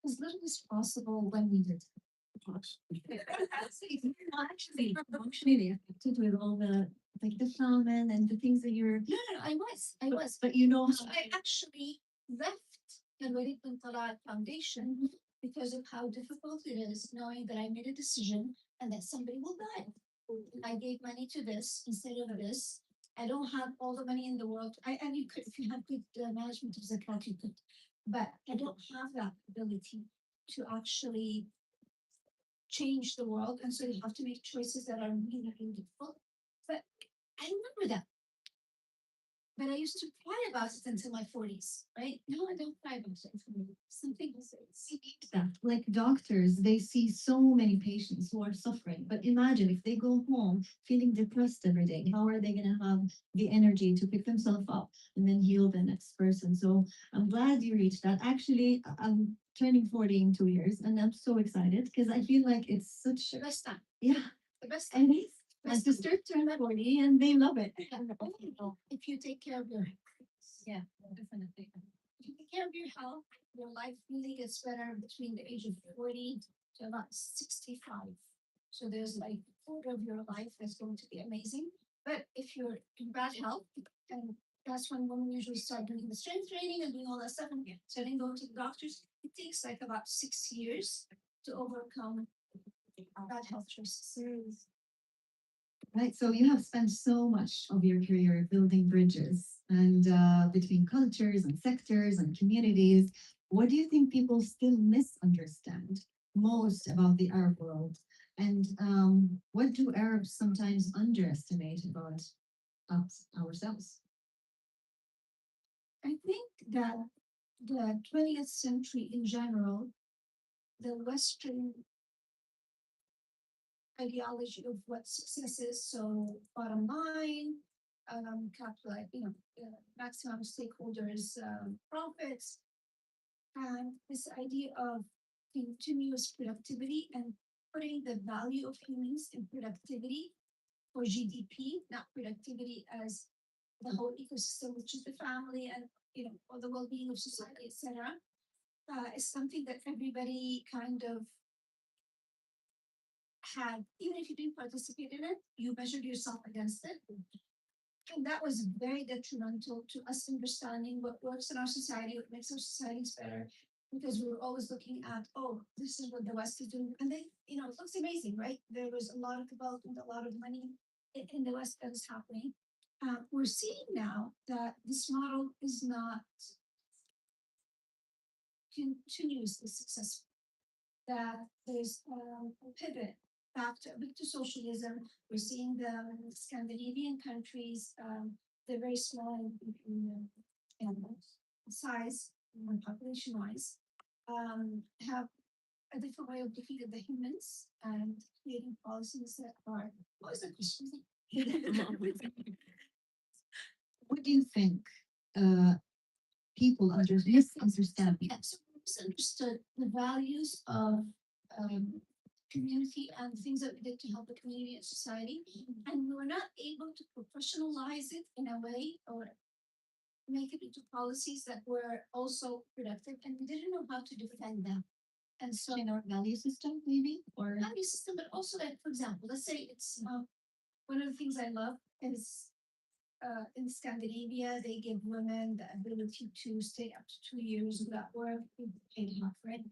as little as possible when needed. Actually emotionally affected with all the like the shaman and the things that you're. No, I was. But you know So I actually left the Walid bin Talal Foundation because of how difficult it is knowing that I made a decision and that somebody will die. I gave money to this instead of this. I don't have all the money in the world. And you could, if you have good management of zakat, you could, but I don't have that ability to actually change the world, and so you have to make choices that are really, really difficult. But I remember that. But I used to cry about it until my 40s, right? No, I don't cry about it. Something is that like doctors, they see so many patients who are suffering. But imagine if they go home feeling depressed every day, how are they going to have the energy to pick themselves up and then heal the next person? So I'm glad you reached that. Actually, I'm turning 40 in 2 years, and I'm so excited because I feel like it's such the best time. yeah. The best And time. he's my sister turned 40 and they love it. If you take care of your health. Yeah, definitely. If you take care of your health, your life really gets better between the age of 40 to about 65. So there's like 1/4 of your life that's going to be amazing. But if you're in bad health, and that's when women usually start doing the strength training and doing all that stuff and starting going to the doctors. It takes like about 6 years to overcome bad health choices. Right, so you have spent so much of your career building bridges and between cultures and sectors and communities. What do you think people still misunderstand most about the Arab world? And what do Arabs sometimes underestimate about us ourselves? I think that the 20th century in general, the Western ideology of what success is, so bottom line, capital, maximum stakeholders, profits, and this idea of continuous productivity and putting the value of humans in productivity for GDP, not productivity as the whole ecosystem, which is the family and or the well-being of society, etc., is something that everybody kind of had, even if you didn't participate in it, you measured yourself against it. And that was very detrimental to us understanding what works in our society, what makes our societies better, because we were always looking at, oh, this is what the West is doing. And then, it looks amazing, right? There was a lot of development, a lot of money in the West that is happening. We're seeing now that this model is not continuously successful, that there's a pivot back to socialism. We're seeing the Scandinavian countries, they're very small in size and population wise, have a different way of looking at the humans and creating policies that are, what was the question? What do you think people misunderstand? Yeah, so we misunderstood the values of community and things that we did to help the community and society, and we were not able to professionalize it in a way or make it into policies that were also productive, and we didn't know how to defend them. And so In our value system, maybe? Or value system, but also like, for example, let's say it's one of the things I love is in Scandinavia, they give women the ability to stay up to 2 years without work, paid half, right?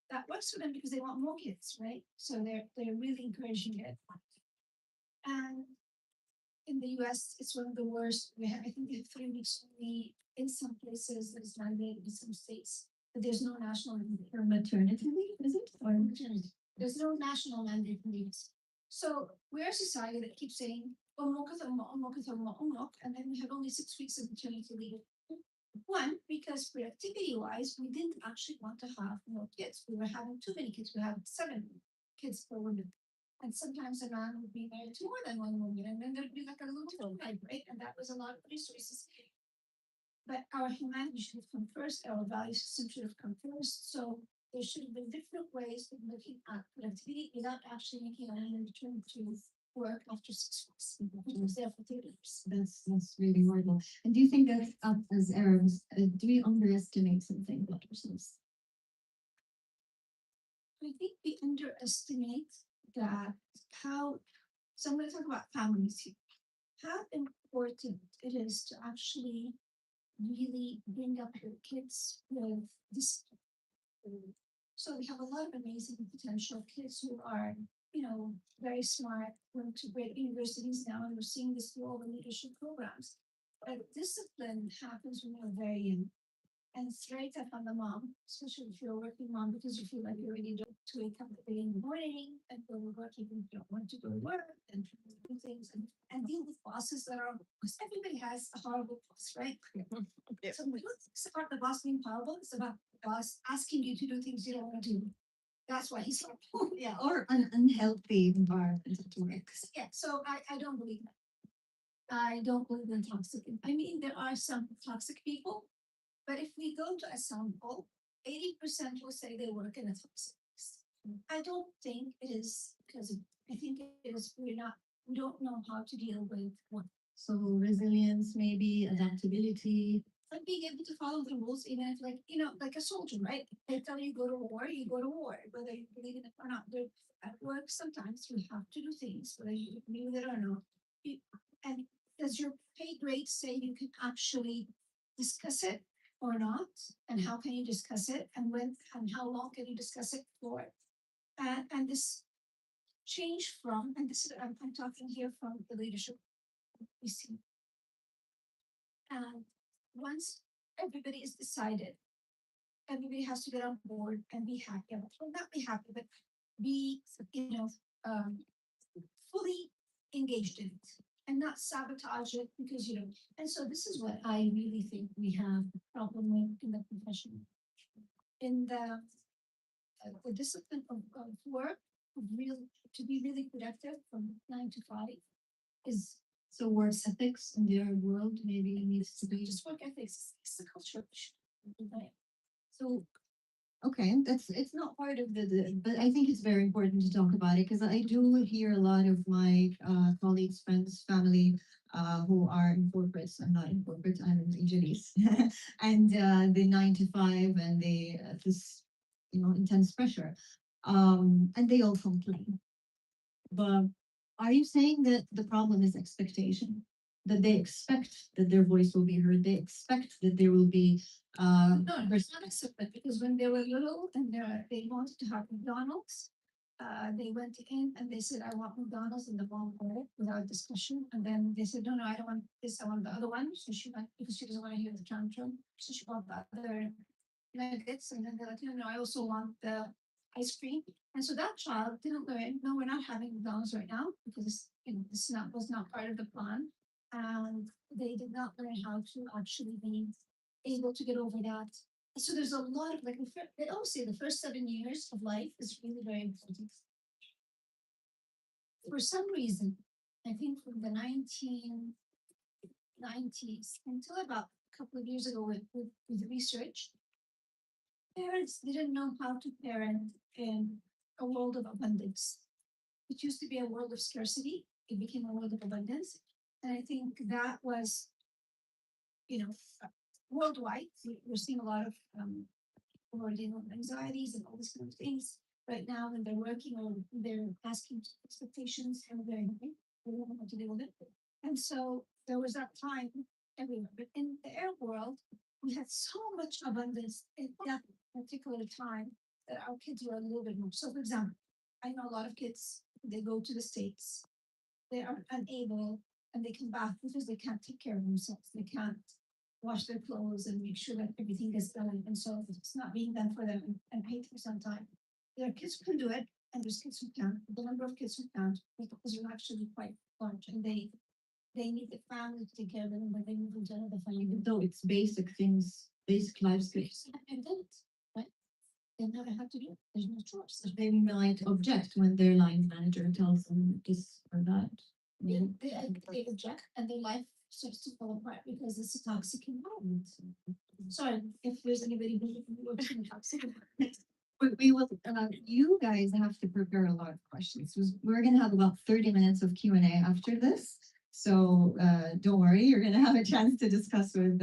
That works for them because they want more kids, right? So they're really encouraging it. And in the US, it's one of the worst. I think they have 3 weeks only in some places that is mandated in some states, but there's no national mandate. or maternity leave, is it? Or Maternity. There's no national mandate for leaves. So we're a society that keeps saying, and then we have only 6 weeks of maternity leave. One, because productivity wise, we didn't actually want to have more kids. We were having too many kids. We had 7 kids per woman. And sometimes a man would be married to more than one woman, and then there'd be like a little divide, right? And that was a lot of resources. But our humanity should have come first, our value system should have come first. So there should have been different ways of looking at productivity without actually making a woman return to work after 6 weeks, which was there for 30 years. that's really horrible. And do you think that as Arabs, do we underestimate something about ourselves? I think we underestimate that how, so I'm going to talk about families here, how important it is to actually really bring up your kids with discipline. So we have a lot of amazing potential kids who are, very smart, went to great universities now, and we're seeing this through all the leadership programs. But discipline happens when you're very young. And it's very tough on the mom, especially if you're a working mom, because you feel like you already don't to wake up early in the morning and go to work even if you don't want to go to work and do things and deal with bosses that are, because everybody has a horrible boss, right? So it's about the boss being horrible, it's about the boss asking you to do things you don't want to do. That's why he's horrible. Yeah, or an unhealthy environment at work. Yeah, so I don't believe that. I don't believe in toxic. I mean, there are some toxic people, but if we go to a sample, 80% will say they work in a toxic place. I don't think it is because I think it is we don't know how to deal with what. So resilience, maybe adaptability. But being able to follow the rules, even if like, like a soldier, right? They tell you go to war, you go to war, whether you believe in it or not. They're at work sometimes you have to do things, whether you believe it or not. You, and does your pay grade say you can actually discuss it or not? And how can you discuss it? And when and how long can you discuss it for? And this change from, and this is I'm talking here from the leadership we see. And once everybody is decided, everybody has to get on board and be happy. Well, not be happy, but be, um, fully engaged in it and not sabotage it because, and so this is what I really think we have a problem with in the profession. In the discipline of work, of real, to be really productive from 9 to 5 is So work ethics in their world maybe needs to be. just work ethics. It's the culture. Right? So, okay, it's not part of but I think it's very important to talk about it because I do hear a lot of my colleagues, friends, family who are in corporates. I'm not in corporate, I'm in Jalees. And the 9 to 5 and the this intense pressure. And they all complain. But are you saying that the problem is expectation? That they expect that their voice will be heard. They expect that there will be No, it's not accepted because when they were little and they wanted to have McDonald's, they went in and they said, I want McDonald's, and the mom got it without discussion. And then they said, no, no, I don't want this, I want the other one. So she went because she doesn't want to hear the tantrum. So she bought the other nuggets. And then they're like, no, no, I also want the ice cream. And so that child didn't learn, no, we're not having McDonald's right now because this was not part of the plan. And they did not learn how to actually be able to get over that. So there's a lot of like they always say the first 7 years of life is really very important. For some reason, I think from the 1990s until about a couple of years ago with research, parents didn't know how to parent in a world of abundance. It used to be a world of scarcity. It became a world of abundance. And I think that was, you know, worldwide. We're seeing a lot of people are dealing with anxieties and all these kind of things right now when they're working or they're asking expectations and they're they don't know how to deal with it. And so there was that time everywhere. But in the air world, we had so much abundance at that particular time that our kids were a little bit more. So for example, I know a lot of kids, they go to the States, they are unable and they come back because they can't take care of themselves. They can't wash their clothes and make sure that everything is done. And so if it's not being done for them and paid for some time, there are kids who can do it and there's kids who can't. The number of kids who can't because are actually quite large and they need the family to take care of them when they move into another family. even though it's basic things, basic life skills. And then it's right. They never have to do it. There's no choice. So they might object when their line manager tells them this or that. Yeah, they object and their life starts to fall apart because it's a toxic environment. Sorry if there's anybody who works in a toxic environment. But we will. You guys have to prepare a lot of questions. We're going to have about 30 minutes of Q&A after this, so don't worry. You're going to have a chance to discuss with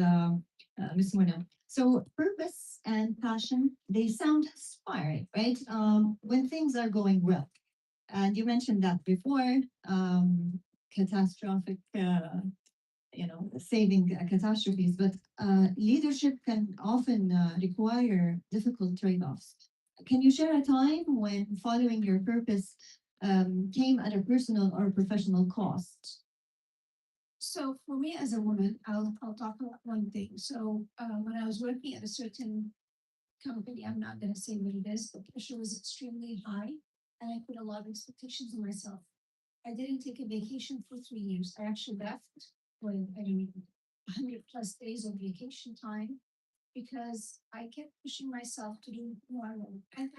Ms. Muna. So purpose and passion, they sound inspiring, right? When things are going well, and you mentioned that before. Catastrophic. Saving catastrophes, but leadership can often require difficult trade-offs. Can you share a time when following your purpose came at a personal or professional cost? So for me as a woman, I'll talk about one thing. So when I was working at a certain company, I'm not going to say what it is, but the pressure was extremely high, and I put a lot of expectations on myself. I didn't take a vacation for 3 years. I actually left with I don't know 100+ days of vacation time because I kept pushing myself to do more. And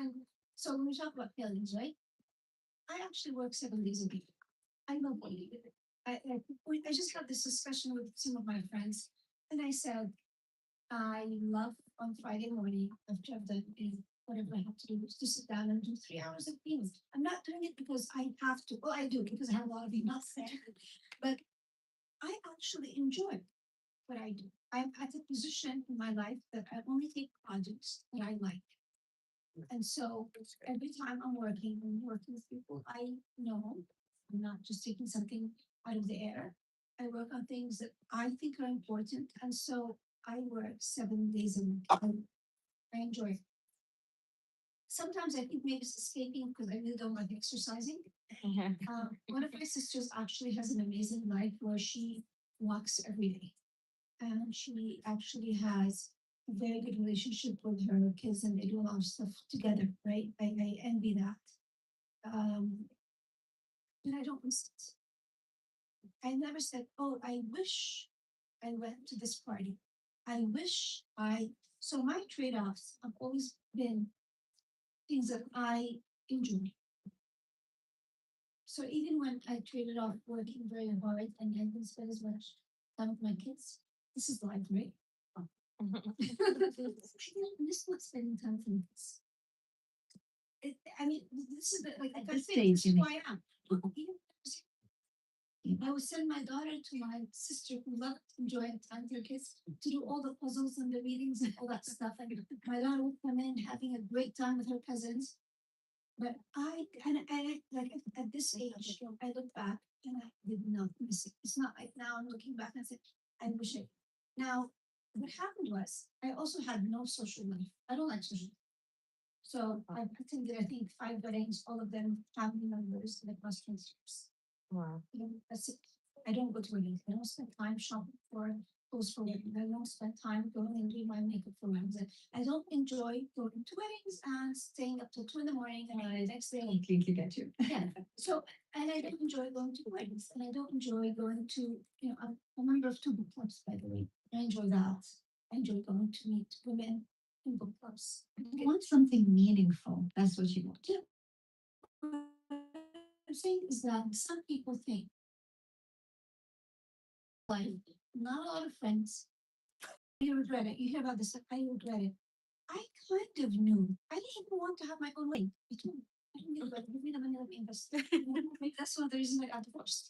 so when we talk about feelings, right? I actually work 7 days a week. I love what I do. I just had this discussion with some of my friends, and I said, I love on Friday morning after I've done whatever I have to do is to sit down and do 3 hours of things. I'm not doing it because I have to. Well, I do because I have a lot of emails there, but I actually enjoy it. what I do. I'm at a position in my life that I only take projects that I like. And so every time I'm working with people I know. I'm not just taking something out of the air. I work on things that I think are important. And so I work 7 days a week. I enjoy it. Sometimes I think maybe it's escaping because I really don't like exercising. One of my sisters actually has an amazing life where she walks every day. And she actually has a very good relationship with her kids and they do a lot of stuff together, right? I envy that. And I don't miss it. I never said, oh, I wish I went to this party. I wish so my trade-offs have always been things that I enjoy. So even when I traded off working very hard and I didn't spend as much time with my kids, this is life, right? I miss not spending time with my kids. I mean, this is like I this say, stage, this you is mean. who I am. I would send my daughter to my sister who loved enjoying time with her kids to do all the puzzles and the readings and all that stuff. And my daughter would come in having a great time with her cousins. But I like at this age, I look back and I did not miss it. It's not like now I'm looking back and I said, I wish I. Now, what happened was I also had no social life. I don't like social life. So I attended, I think, 5 weddings, all of them family members, like last 20 years. Wow. That's it. I don't go to weddings. I don't spend time shopping for clothes for weddings. I don't spend time going and doing my makeup for weddings. I don't enjoy going to weddings and staying up till 2 in the morning and the next day. Completely get you. Yeah. So, and I don't enjoy going to weddings, and I don't enjoy going to, I'm a member of 2 book clubs, by the way. I enjoy that. I enjoy going to meet women in book clubs. You want something meaningful. That's what you want. Yeah. What I'm saying is that some people think like not a lot of friends. You regret it. You hear about this, like, I regret it. I kind of knew. I didn't even want to have my own wedding. I didn't give it. Give me the money, let me invest. Maybe that's one of the reasons I got divorced.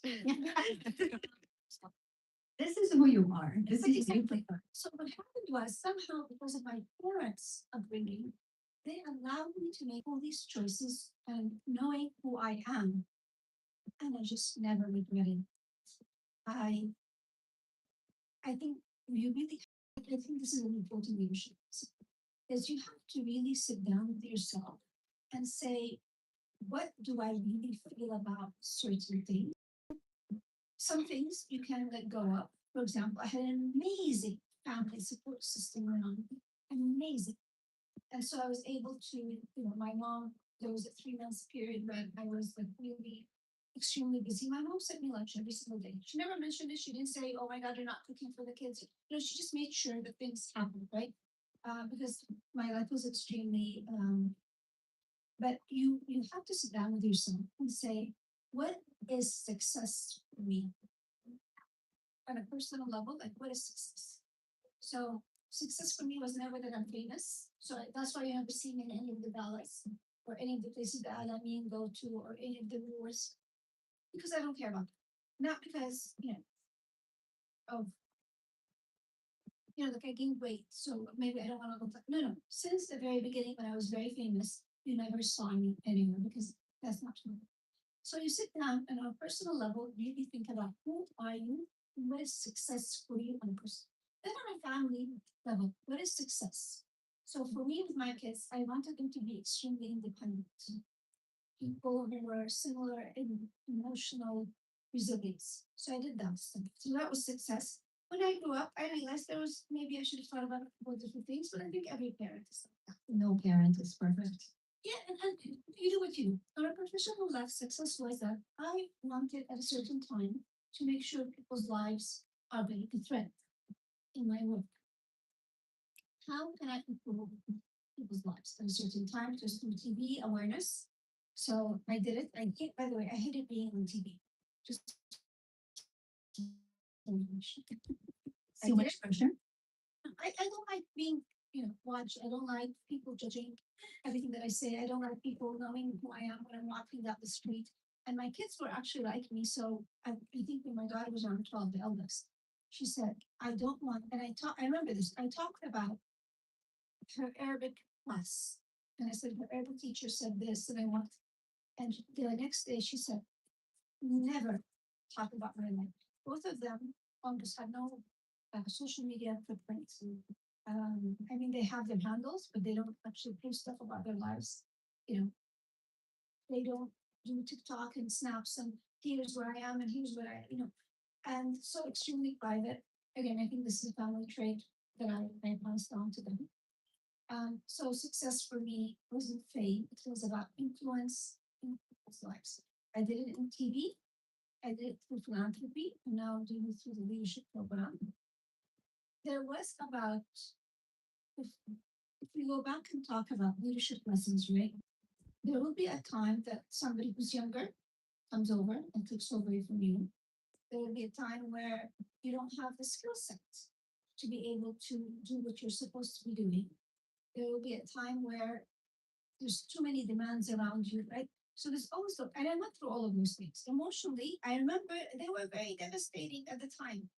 This is who you are. This is Exactly. So what happened was somehow because of my parents' upbringing, they allowed me to make all these choices and knowing who I am, and I just never regretted. I I think you really. I think this is an important leadership is you have to really sit down with yourself and say, what do I really feel about certain things? Some things you can let go of. For example, I had an amazing family support system around me, amazing. And so I was able to, my mom, there was a 3 month period when I was like really extremely busy. My mom sent me lunch every single day. She never mentioned it. She didn't say, oh my God, you're not cooking for the kids. She just made sure that things happened, right? Because my life was extremely, but you have to sit down with yourself and say, what is success for me? On a personal level, like what is success? So success for me was never that I'm famous. So that's why you never see me in any of the galas or any of the places that Alamin go to or any of the wars because I don't care about it. Not because, of, like I gained weight, so maybe I don't want to look like, no. Since the very beginning when I was very famous, you never saw me anywhere because that's not true. So you sit down and on a personal level, really think about who are you? What is success for you on a person? Then on a family level, what is success? So for me with my kids, I wanted them to be extremely independent. People who were similar in emotional resilience. So I did that stuff. So that was success. When I grew up, I realized there was maybe I should have thought about a couple of different things, but I think every parent is like that. No parent is perfect. Yeah, and you do what you do. On a professional level, success was that I wanted at a certain time to make sure people's lives are being thread in my work. How can I improve people's lives at a certain time? Just through TV awareness. So I did it. By the way, I hated being on TV. Just So much pressure. I don't like being, watched. I don't like people judging everything that I say. I don't like people knowing who I am when I'm walking down the street. And my kids were actually like me. So I think when my daughter was around 12, the eldest, she said, I don't want, and I remember this, I talked about her Arabic class. And I said, her Arabic teacher said this, and I want, and the next day she said, never talk about my life. Both of them almost had no social media footprints. I mean, they have their handles, but they don't actually post stuff about their lives. You know, they don't do TikTok and snaps and here's where I am and here's what and so extremely private. Again, I think this is a family trait that I passed on to them. So success for me wasn't fame, it was about influence in people's lives. I did it in TV, I did it through philanthropy, and now I'm doing it through the leadership program. There was about, if we go back and talk about leadership lessons, right? There will be a time that somebody who's younger comes over and takes over from you. There will be a time where you don't have the skill set to be able to do what you're supposed to be doing. There will be a time where there's too many demands around you, right? So there's also, and I went through all of those things. Emotionally, I remember they were very devastating at the time.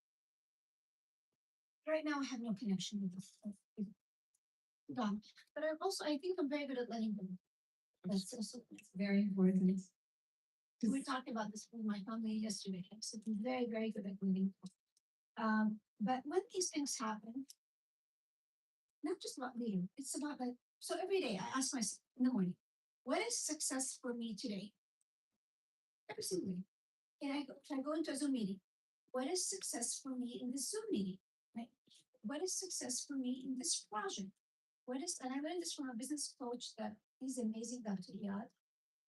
Right now, I have no connection with God. But I think I'm very good at letting go. That's also very important. We talked about this with my family yesterday. So I'm very, very good at letting go. But when these things happen, not just about leading, it's about like, so every day I ask myself in the morning, what is success for me today? Every single day. If I go into a Zoom meeting, what is success for me in this Zoom meeting? Right? What is success for me in this project? And I learned this from a business coach that is amazing, Dr. Iyad.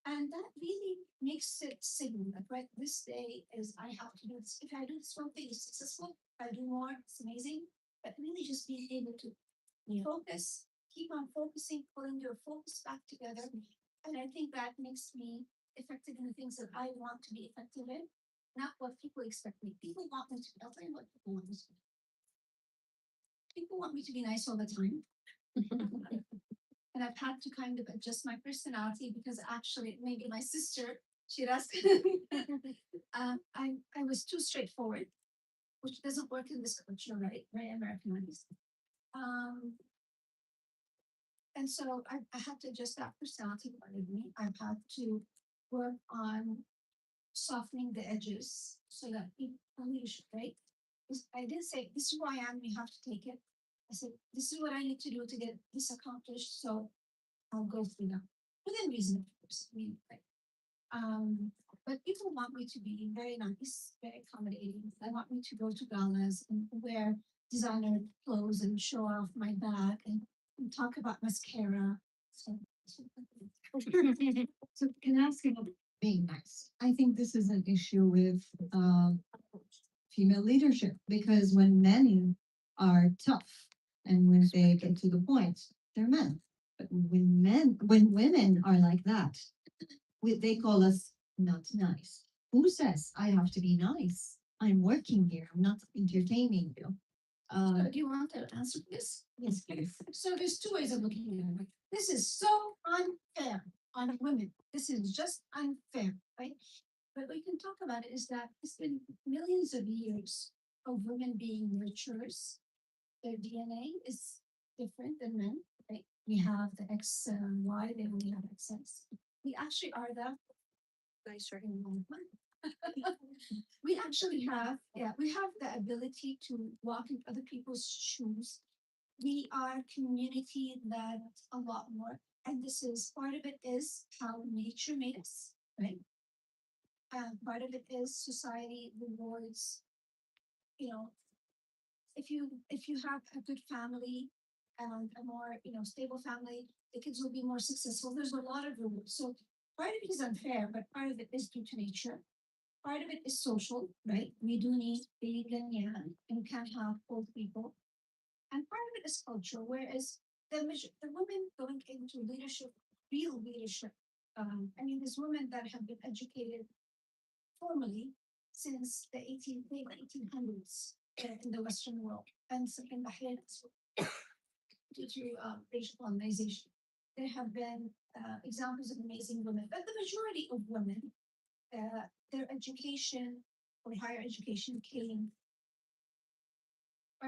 And that really makes it signal that, right, this day is I have to do this. If I do this one thing, it's successful. If I do more, it's amazing. But really just being able to focus, keep on focusing, pulling your focus back together. And I think that makes me effective in the things that I want to be effective in, not what people expect me. People want me to be, I'll tell you what people want me to be. People want me to be nice all the time. And I've had to kind of adjust my personality because actually maybe my sister, she'd ask, I was too straightforward, which doesn't work in this culture, right? Very Americanized. And so I had to adjust that personality part of me. I've had to work on softening the edges so that people leadership, right? I didn't say this is who I am, you have to take it. I said, this is what I need to do to get this accomplished. So I'll go through that within reason, of course. I mean, like, but people want me to be very nice, very accommodating. They want me to go to galas and wear designer clothes and show off my bag and talk about mascara. So, So can I ask you about being nice? I think this is an issue with female leadership because when men are tough and when they get to the point, they're men. But when women are like that, they call us not nice. Who says I have to be nice? I'm working here. I'm not entertaining you. do you want to answer this? Yes, please. So there's two ways of looking at it. This is so unfair on women. This is just unfair, right? But we can talk about it is that it's been millions of years of women being nurturers. Their DNA is different than men, right? We have the X and Y, they only have XX. We actually are the nicer in one. We actually have, we have the ability to walk in other people's shoes. We are community led a lot more. And this is part of it is how nature made us, right? Part of it is society rewards, you know, if you have a good family and a more stable family, the kids will be more successful. There's a lot of rules. So part of it is unfair, but part of it is due to nature. Part of it is social, right? We do need big and yang, and we can't have both people. And part of it is culture, whereas the women going into leadership, real leadership. I mean, there's women that have been educated formally since the late 1800s in the Western world, and so in Bahrain as well, due to racial colonization. There have been examples of amazing women, but the majority of women, their education or higher education came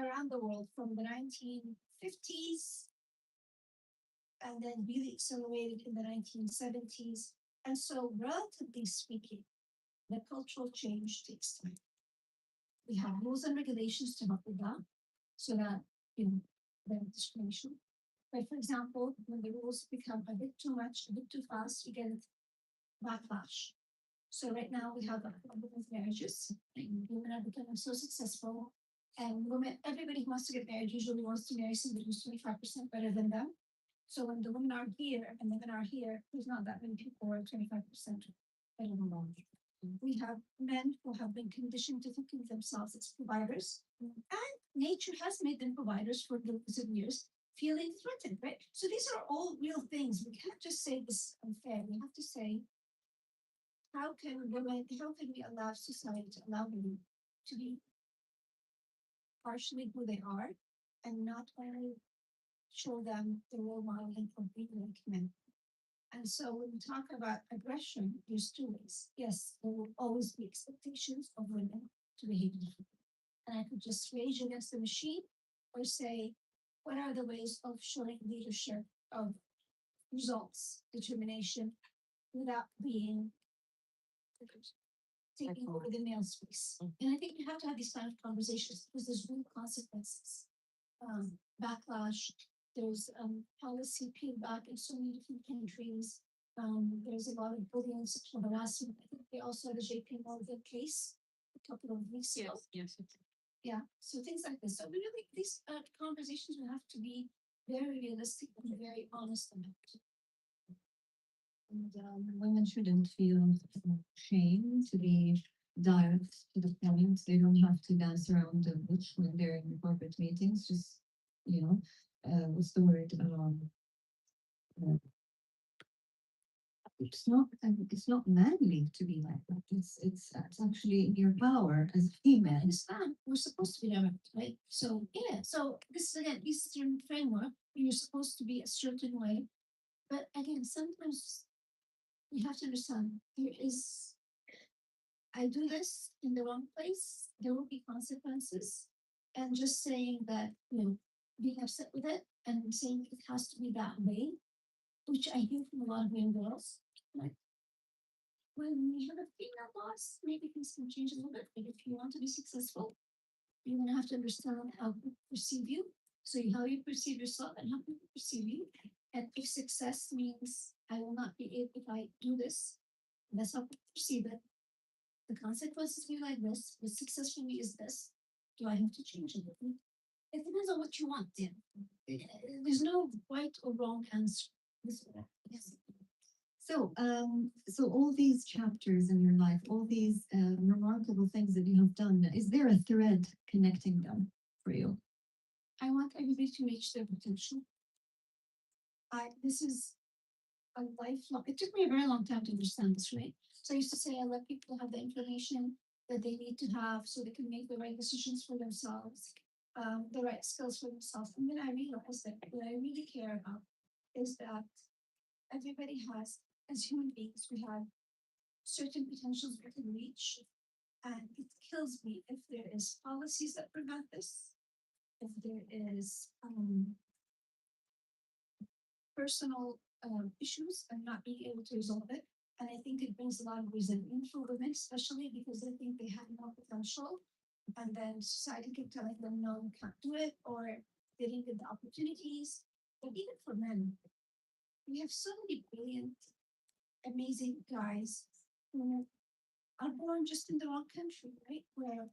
around the world from the 1950s and then really accelerated in the 1970s. And so, relatively speaking, the cultural change takes time. We have rules and regulations to help with that, so that you know the discrimination. But for example, when the rules become a bit too much, a bit too fast, you get backlash. So right now we have a problem with marriages, and women are becoming so successful, and women, everybody who wants to get married usually wants to marry somebody who's 25% better than them. So when the women are here and the men are here, there's not that many people who are 25% better than them. We have men who have been conditioned to think of themselves as providers, and nature has made them providers for millions of years, feeling threatened, right? So these are all real things. We can't just say this is unfair. We have to say, how can we allow society to allow women to be partially who they are and not only show them the role modeling for being like men? And so when we talk about aggression, there's two ways. Yes, there will always be expectations of women to behave differently. And I could just rage against the machine or say, what are the ways of showing leadership, of results, determination, without being taking over the male space? And I think you have to have these kind of conversations because there's real consequences. Backlash, there's policy feedback in so many different countries. There's a lot of bullying, sexual harassment. I think they also had a JP Morgan case a couple of weeks ago. Yes. Yeah, so things like this. So we really, these conversations will have to be very realistic and very honest about. And women shouldn't feel shame to be direct to the point. They don't have to dance around the bush when they're in corporate meetings. Just, what's the word? Uh, it's not manly to be like that. It's actually in your power as a female. Understand? We're supposed to be direct, right? So yeah. So this is again Eastern framework. You're supposed to be a certain way, but again, sometimes you have to understand there is. I do this in the wrong place. There will be consequences, and just saying that being upset with it and saying it has to be that way, which I hear from a lot of young girls. Like, when we have a female boss, maybe things can change a little bit. But if you want to be successful, you're gonna have to understand how people perceive you. So how you perceive yourself and how people perceive you. And if success means I will not be able if I do this, that's how people perceive it. The consequences be like this. The success for me is this. Do I have to change it? It depends on what you want. Yeah. There's no right or wrong answer. Yes. So all these chapters in your life, all these remarkable things that you have done, is there a thread connecting them for you? I want everybody to reach their potential. This is a lifelong. It took me a very long time to understand this, right? So I used to say I let people have the information that they need to have so they can make the right decisions for themselves, the right skills for themselves. And then I realized that what I really care about is that everybody has, as human beings, we have certain potentials we can reach. And it kills me if there is policies that prevent this, if there is personal issues and not being able to resolve it. And I think it brings a lot of resentment for women, especially because they think they have no potential. And then society keep telling them, no, you can't do it, or they didn't get the opportunities. But even for men, we have so many brilliant, amazing guys who are born just in the wrong country, right? Where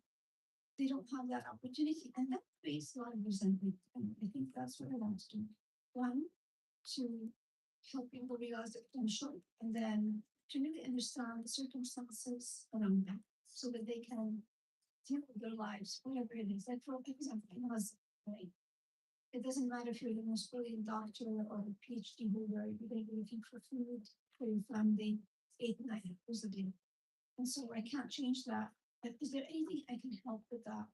they don't have that opportunity. And that creates a lot of resentment. And I think that's what I want to do. One, to help people realize their potential, and then to really understand the circumstances around them so that they can deal with their lives, whatever it is. Like for example, in Gaza, right? It doesn't matter if you're the most brilliant doctor or a PhD holder, you're going to be looking for food for your family 8 9 hours a day. And so I can't change that. But is there anything I can help with that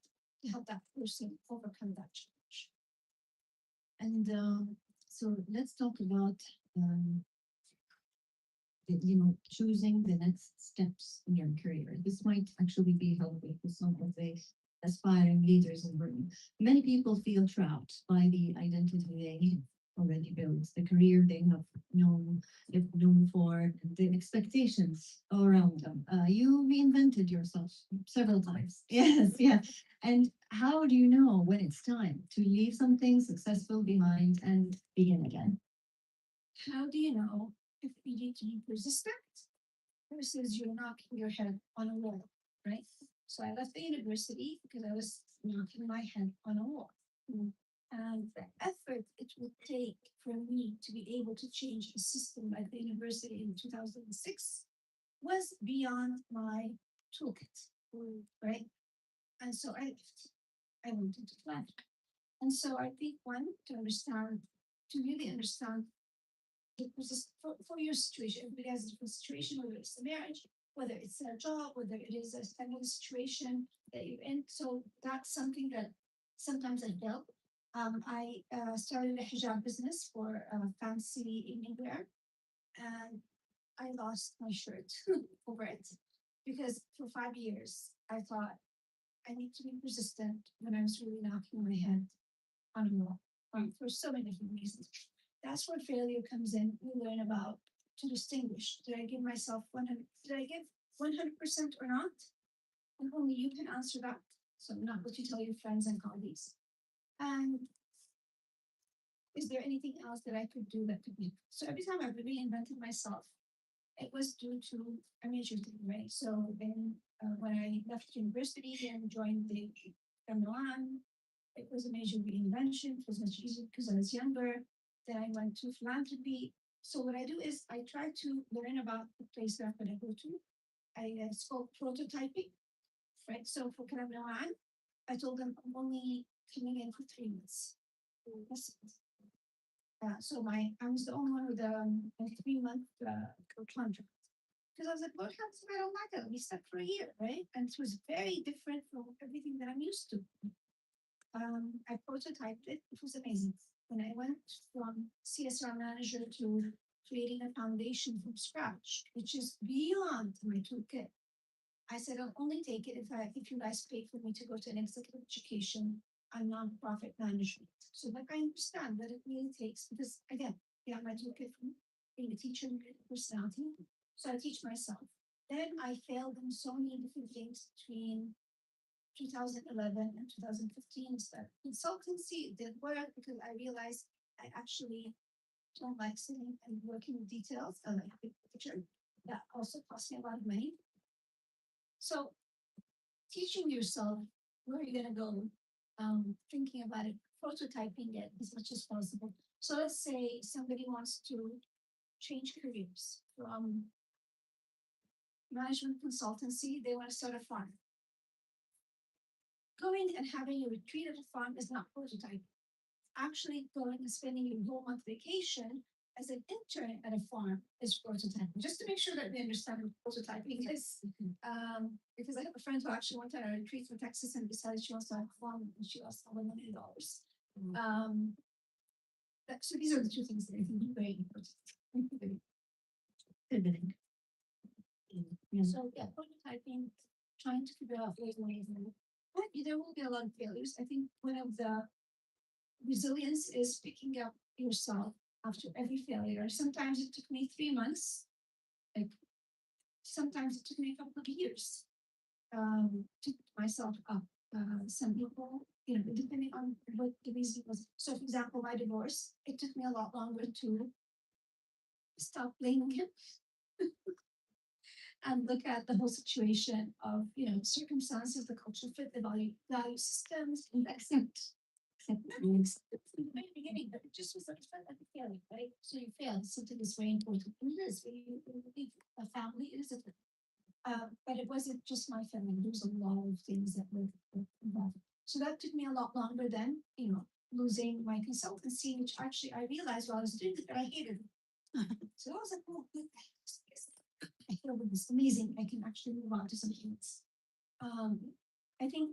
to help that person overcome that challenge? And so let's talk about choosing the next steps in your career. This might actually be helpful for some of the aspiring leaders in Britain. Many people feel trapped by the identity they have already built, the career they've known for, and the expectations around them. You reinvented yourself several times. Yes, yeah. And how do you know when it's time to leave something successful behind and begin again? How do you know if you need to be persistent versus you're knocking your head on a wall, right? So I left the university because I was knocking my head on a wall. And the effort it would take for me to be able to change a system at the university in 2006 was beyond my toolkit, right? And so I left. I went into flat. And so I think one, to understand, to really understand it was just for your situation, everybody has a different situation, whether it's a marriage, whether it's a job, whether it is a family situation that you're in. So that's something that sometimes I felt. I started a hijab business for fancy evening wear, and I lost my shirt over it because for 5 years I thought I need to be persistent when I was really knocking my head on a wall for so many different reasons. That's where failure comes in. We learn about to distinguish. Did I give myself 100? Did I give 100% or not? And only you can answer that. So not what you tell your friends and colleagues. And is there anything else that I could do that could be? So every time I've reinvented myself, it was due to a major thing, right? So then when I left university and joined the Milan, it was a major reinvention. It was much easier because I was younger. Then I went to philanthropy. So what I do is I try to learn about the place that I'm going to go to. It's called prototyping, right? So for Kalam Milan, I told them I'm only coming in for 3 months. That's it. So I was the only one with a 3 month contract. Because I was like, what happens if I don't like it? I'll be stuck for a year, right? And it was very different from everything that I'm used to. I prototyped it. It was amazing. When I went from CSR manager to creating a foundation from scratch, which is beyond my toolkit, I said I'll only take it if you guys pay for me to go to an executive education and nonprofit management. So that I understand what it really takes because again, my toolkit from being a teacher and personality. So I teach myself. Then I failed in so many different things between 2011 and 2015 started consultancy did work because I realized I actually don't like sitting and working with details. I like big picture. That also cost me a lot of money. So teaching yourself where you're gonna go, thinking about it, prototyping it as much as possible. So let's say somebody wants to change careers from management consultancy, they want to start a farm. Going and having a retreat at a farm is not prototyping. Actually going and spending your whole month vacation as an intern at a farm is prototyping. Just to make sure that they understand what prototyping is. Because I have a friend who actually went on a retreat from Texas and decided she wants to have a farm and she lost $1 million. So these are the two things that I think are very important. Pivoting. So yeah, prototyping, trying to figure out ways but there will be a lot of failures. I think one of the resilience is picking up yourself after every failure. Sometimes it took me 3 months. Like sometimes it took me a couple of years to pick myself up. Some people, depending on what the reason was. So, for example, my divorce, it took me a lot longer to stop blaming him and look at the whole situation of, circumstances, the cultural fit, the value systems, and accept in the very beginning, but it just was like a failure, right? So you failed. Something is very important. And it is. When you leave a family, it is a thing. But it wasn't just my family. There was a lot of things that were involved. So that took me a lot longer than, losing my consultancy, which actually I realized while I was doing it that I hated it. So I was like, oh, I feel this amazing. I can actually move on to something else. I think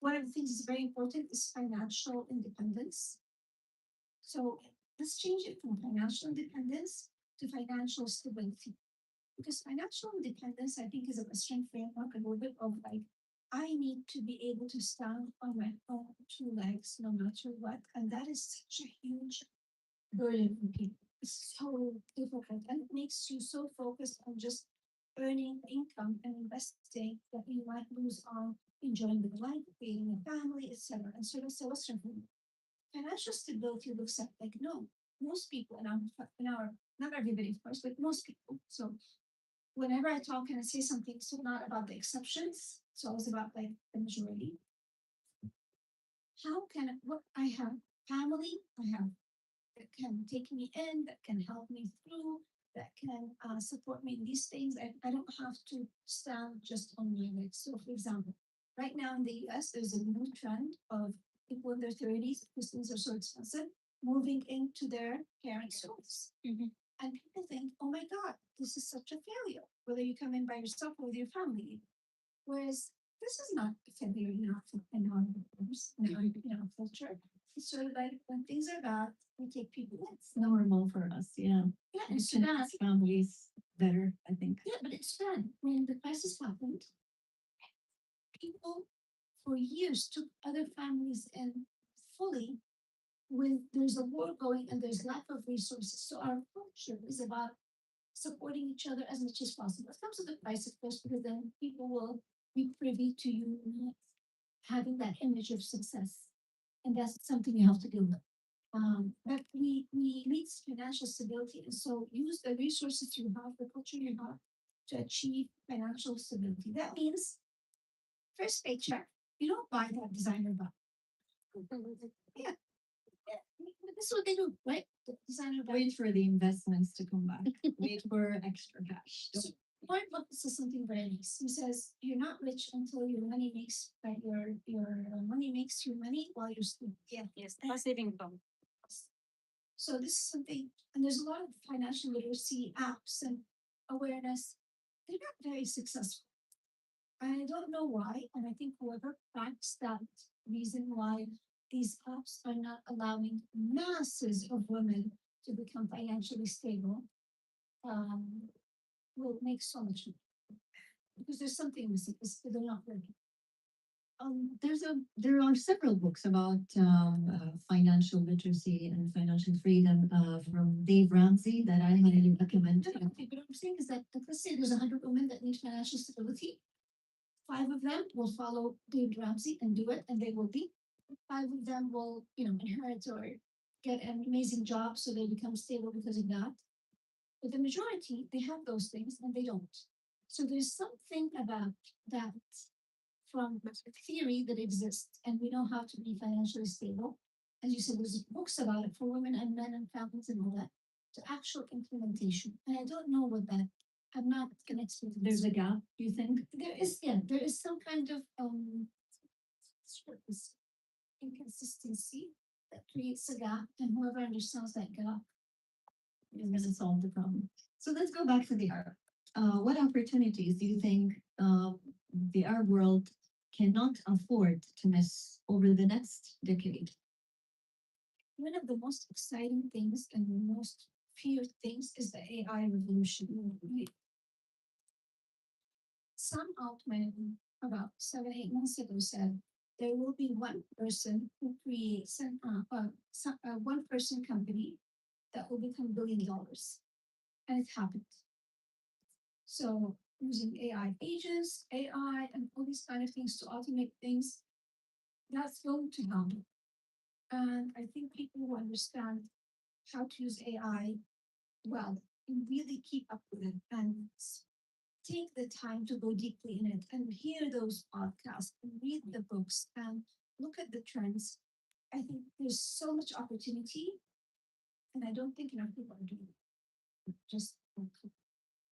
one of the things that's very important is financial independence. So let's change it from financial independence to financial stability. Because financial independence, I think, is a Western framework, a little bit of like I need to be able to stand on my own two legs no matter what. And that is such a huge burden for people. It's so difficult and it makes you so focused on just earning income and investing that you might lose on enjoying the life, creating a family, etc. And so that's a Western thing. Financial stability looks at like no, most people in our not everybody of course, but most people. So whenever I talk and I say something, so not about the exceptions, it's always about like the majority. How can what I have family, I have that can take me in, that can help me through, that can support me in these things. I don't have to stand just on my legs. So, for example, right now in the US, there's a new trend of people in their 30s, because things are so expensive, moving into their parents' homes. And people think, oh my God, this is such a failure, whether you come in by yourself or with your family. Whereas this is not a failure in our homes, in our culture. It's sort of like when things are bad, we take people in. It's normal for us, yeah. Yeah, in It Sudan, connects families better, I think. yeah, but in Sudan, when the crisis happened, people for years took other families in fully when there's a war going and there's lack of resources. So our culture is about supporting each other as much as possible. It comes with a price, of course, because then people will be privy to you not having that image of success. And that's something you have to deal with. But we need financial stability, and so use the resources you have, the culture you have, to achieve financial stability. That means first paycheck, you don't buy that designer bag. Yeah, yeah. But this is what they do, right? The designer bag. Wait for the investments to come back. Wait for extra cash. So Warren Buffett says something very nice. He says, "You're not rich until your money makes your money makes you money while you're sleeping." Yeah, Yes, passive income. so this is something, and there's a lot of financial literacy apps and awareness. They're not very successful. I don't know why, and I think whoever cracks that reason why these apps are not allowing masses of women to become financially stable um, will make so much money. Because there's something missing. They're not working. There are several books about financial literacy and financial freedom from Dave Ramsey that I highly recommend. No, no, okay, but what I'm saying is that let's say there's 100 women that need financial stability. 5 of them will follow Dave Ramsey and do it, and they will be. 5 of them will, inherit or get an amazing job, so they become stable because of that. But the majority, they have those things and they don't. So there's something about that from theory that exists, and we know how to be financially stable. As you said, there's books about it for women and men and families and all that, to actual implementation. And I don't know what that. I'm not an expert. There's a gap, do you think? There is some kind of sort of inconsistency that creates a gap, and whoever understands that gap Is going to solve the problem. So let's go back to the art. What opportunities do you think the art world cannot afford to miss over the next decade? one of the most exciting things and the most feared things is the AI revolution. Right? Some Altman about 7, 8 months ago said there will be one person who creates a one person company that will become $1 billion. And it happened. So using AI agents, AI, and all these kind of things to automate things, that's going to happen. And I think people who understand how to use AI well and really keep up with it and take the time to go deeply in it and hear those podcasts and read the books and look at the trends. I think there's so much opportunity, and I don't think enough people are doing it. Just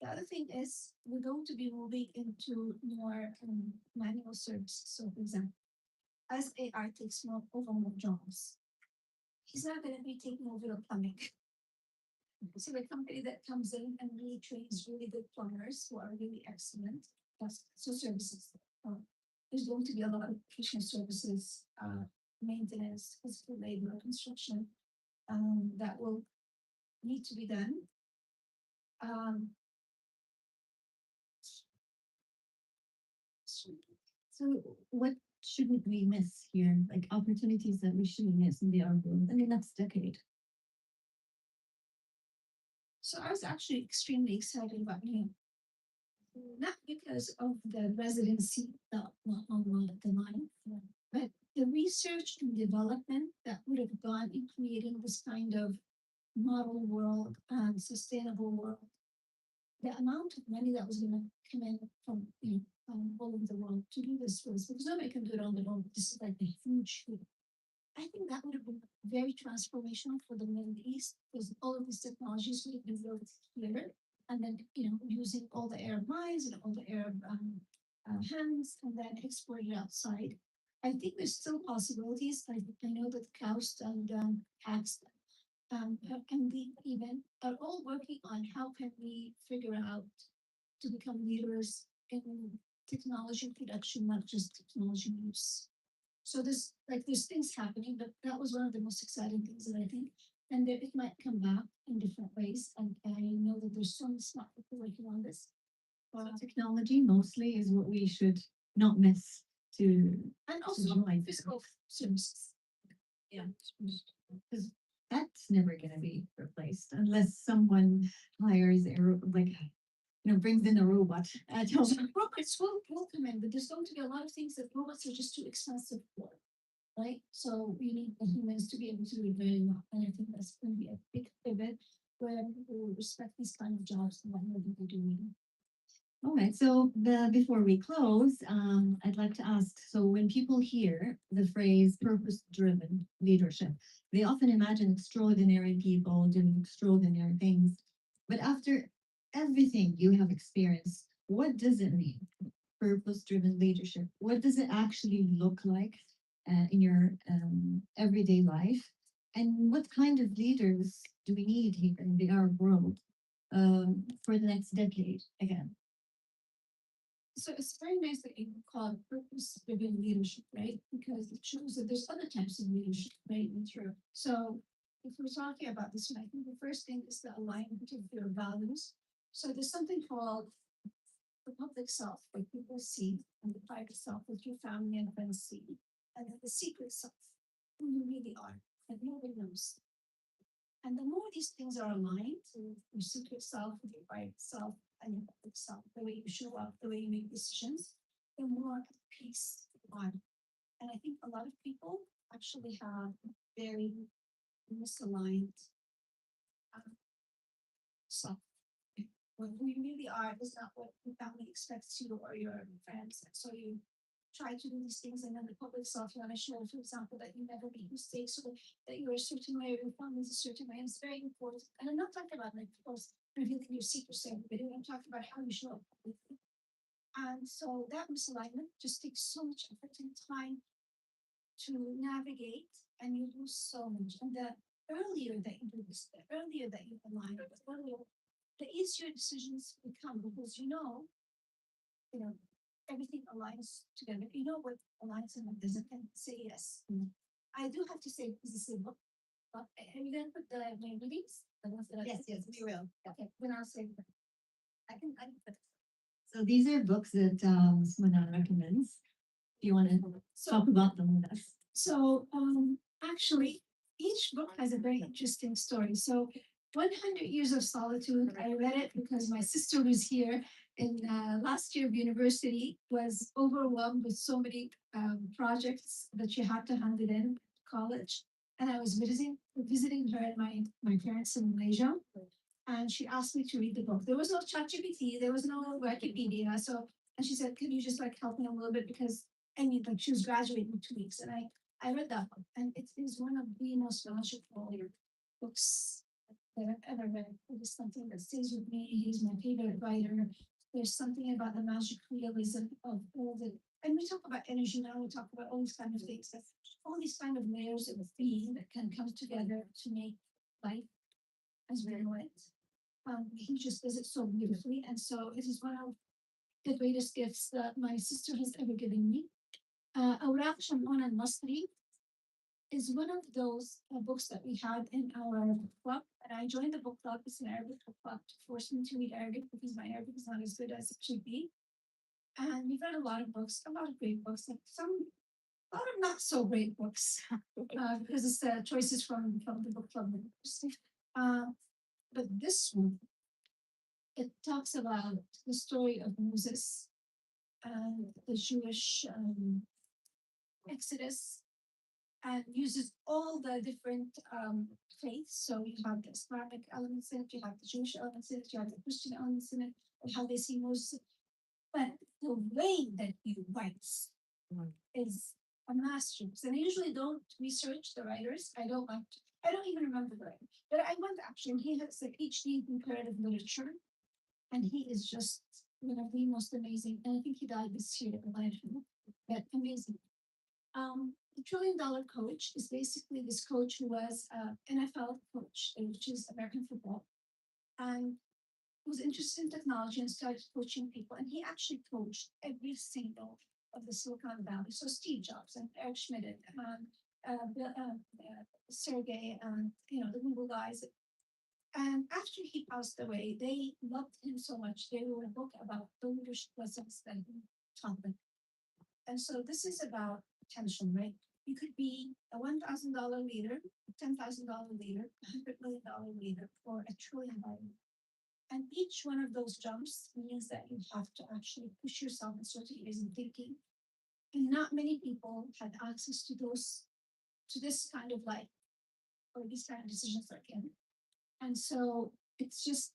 the other thing is we're going to be moving into more manual services. So, for example, as AI takes over more jobs, he's not going to be taking over the plumbing. So the company that comes in and really trains really good plumbers who are really excellent, that's so services. There's going to be a lot of kitchen services, maintenance, physical labor, construction that will need to be done. Um, So what shouldn't we miss here? Like opportunities that we shouldn't miss in the art world in the next decade? So I was actually extremely excited about him, not because of the residency that on the line, but the research and development that would have gone in creating this kind of model world and sustainable world. The amount of money that was going to come in from all over the world to do this was because nobody can do it on their own. This is like a huge thing. I think that would have been very transformational for the Middle East because all of these technologies would have been built here, and then using all the Arab mines and all the Arab hands, and then exported outside. I think there's still possibilities. I know that Kaust and Pax and the event are all working on how can we figure out to become leaders in technology production, not just technology use. So there's things happening, but that was one of the most exciting things that I think. And that it might come back in different ways. And I know that there's so many smart people working on this. So technology mostly is what we should not miss to And also join. physical services. Yeah. Because that's never going to be replaced unless someone hires brings in a robot at home. So robots will come in, but there's going to be a lot of things that robots are just too expensive for, right? So we need the humans to be able to do it very well. And I think that's going to be a big pivot where people will respect these kind of jobs and what they're doing. All right. So before we close, I'd like to ask. So when people hear the phrase "purpose-driven leadership," they often imagine extraordinary people doing extraordinary things. But after everything you have experienced, what does it mean? Purpose-driven leadership. What does it actually look like in your everyday life? And what kind of leaders do we need here in the Arab world for the next decade again? So it's very nice that you call it purpose-driven leadership, right? Because it shows that there's other types of leadership, right? And true. So if we're talking about this one, I think the first thing is the alignment of your values. So there's something called the public self, what people see, and the private self, what your family and friends see, and then the secret self, who you really are, that nobody knows. And the more these things are aligned, your secret self with your private self and your public self, the way you show up, the way you make decisions, the more at peace you are. And I think a lot of people actually have very misaligned self. What we really are is not what your family expects you or your friends. And so you try to do these things, and then the public self, you want to show, for example, that you never make mistakes or that you're a certain way or your family is a certain way. And it's very important. And I'm not talking about, like, of course, revealing your secrets to everybody. I'm talking about how you show up publicly. And so that misalignment just takes so much effort and time to navigate, and you lose so much. And the earlier that you do this, the earlier that you align, the earlier, the easier decisions become because you know, everything aligns together. You know what aligns and what doesn't, and say yes. I do have to say this is a book. Are you gonna put my readings? The ones that I Yes, yes, we will. Okay, then I'll say them. I can put. So these are books that Smanan recommends. Do you want to talk about them with us? So actually, each book has a very interesting story. So 100 Years of Solitude, I read it because my sister was here in last year of university, was overwhelmed with so many projects that you had to hand it in college. And I was visiting her and my parents in Malaysia. And she asked me to read the book. There was no ChatGPT, there was no Wikipedia. So, and she said, "Can you just like help me a little bit because I need like she was graduating in 2 weeks." And I read that book, and it is one of the most magical books that I've ever read. It is something that stays with me. He's my favorite writer. There's something about the magic realism of all the, and we talk about energy now. We talk about all these kind of things. That all these kind of layers of being that can come together to make life as we know it. He just does it so beautifully, and so it is one of the greatest gifts that my sister has ever given me. أوراق شمعون المصري is one of those books that we had in our book club, and I joined the book club. It's an Arabic book club to force me to read Arabic because my Arabic is not as good as it should be. And we've read a lot of books, a lot of great books, and a lot of not so great books, because it's choices from the book club members. But this one, it talks about the story of Moses and the Jewish Exodus, and uses all the different faiths. So you have the Islamic elements in it, you have the Jewish elements in it, you have the Christian elements in it, and how they see Moses. But the way that he writes is a masterpiece. And I usually don't research the writers. I don't like to, I don't even remember the writer. But I went actually, and he has a PhD in comparative literature. And he is just one of the most amazing. And I think he died this year, but amazing. The $1 trillion coach is basically this coach who was an NFL coach, which is American football, and was interested in technology and started coaching people. And he actually coached every single of the Silicon Valley. So Steve Jobs and Eric Schmidt and Sergey and the Google guys. And after he passed away, they loved him so much. They wrote a book about the leadership lessons that he taught them. And so this is about potential, right? You could be a $1,000 leader, a $10,000 leader, $100 million leader, or a $1 trillion leader. And each one of those jumps means that you have to actually push yourself in certain areas of thinking. And not many people had access to this kind of life, or these kind of decisions like him. And so it's just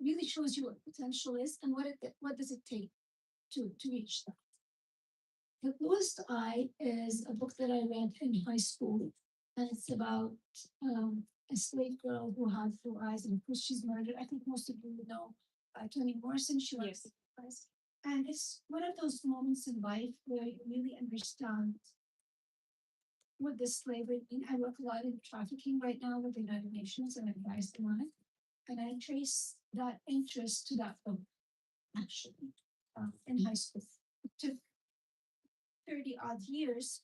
really shows you what potential is and what does it take to reach that. The Bluest Eye is a book that I read in high school, and it's about a slave girl who had 4 eyes, and of course she's murdered. I think most of you know Toni Morrison. She was yes. And it's one of those moments in life where you really understand what this slavery mean. I work a lot in trafficking right now with the United Nations and advise them on it. And I trace that interest to that book, actually, in high school. It took 30 odd years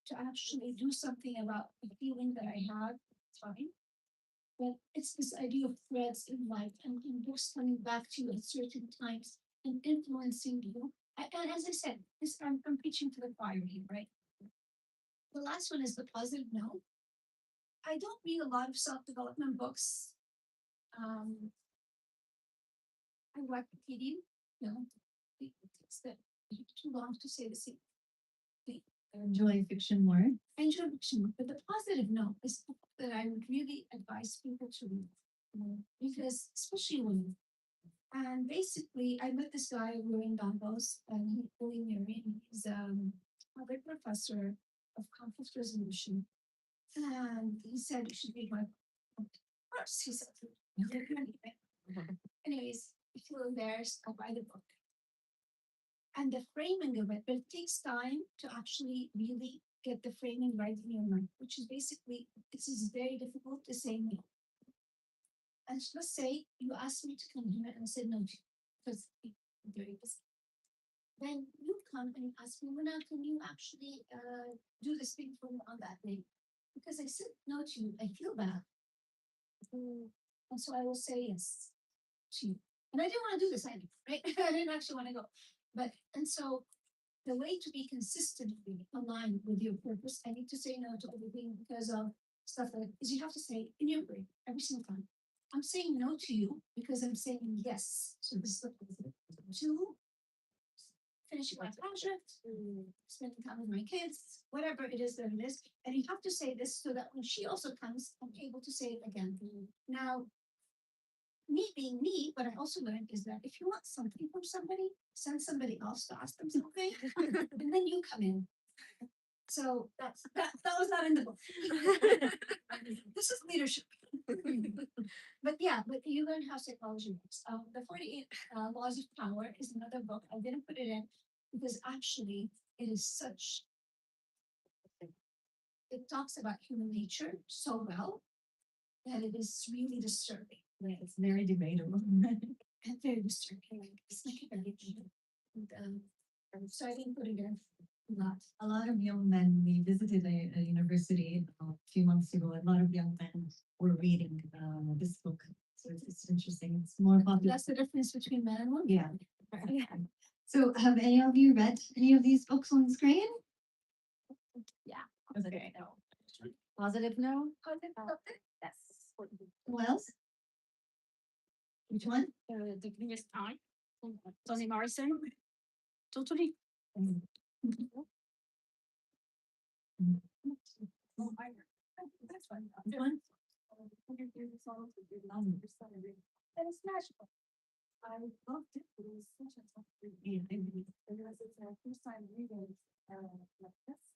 to actually do something about the feeling that I had at the time. But it's this idea of threads in life and books coming back to you at certain times and influencing you. And as I said, I'm preaching to the choir here, right? The last one is The Positive No. I don't read a lot of self-development books. I like repeating, it takes too long to say the same thing. I enjoy fiction more. I enjoy fiction more, but The Positive No is a book that I would really advise people to read, because especially women. And basically, I met this guy wearing Davos, and he really married. He's a professor of conflict resolution, and he said you should read my book. Of course, he said. Anyways, if you're embarrassed, I'll buy the book. And the framing of it, but it takes time to actually really get the framing right in your mind, which is basically, this is very difficult to say no. And let's say you asked me to come here and I said no to you because I'm very busy. Then you come and you ask me, Mona, can you actually do this thing for me on that day? Because I said no to you, I feel bad. And so I will say yes to you. And I didn't want to do this either, right? I didn't actually want to go. And so the way to be consistently aligned with your purpose, I need to say no to everything because of stuff like is you have to say in your brain every single time. I'm saying no to you because I'm saying yes. So this is the to finishing my project, spending time with my kids, whatever it is that it is. And you have to say this so that when she also comes, I'm able to say it again. Now, me being me, what I also learned is that if you want something from somebody, send somebody else to ask them something, and then you come in. So that was not in the book. This is leadership. But you learn how psychology works. The 48 Laws of Power is another book. I didn't put it in because actually it is such. It talks about human nature so well that it is really disturbing. Yeah, it's very debatable. And very disturbing. It's like a very so I didn't put it in. A lot of young men, we visited a university a few months ago. A lot of young men were reading this book. So it's interesting. It's more popular. That's the difference between men and women. Yeah. So have any of you read any of these books on screen? Okay, no. Positive no? Yes. Who else? Which one? The previous time, Toni Morrison. Totally. That's fine. Which one? That is magical. I loved it. It was such a tough read. Because it's my first time reading like this.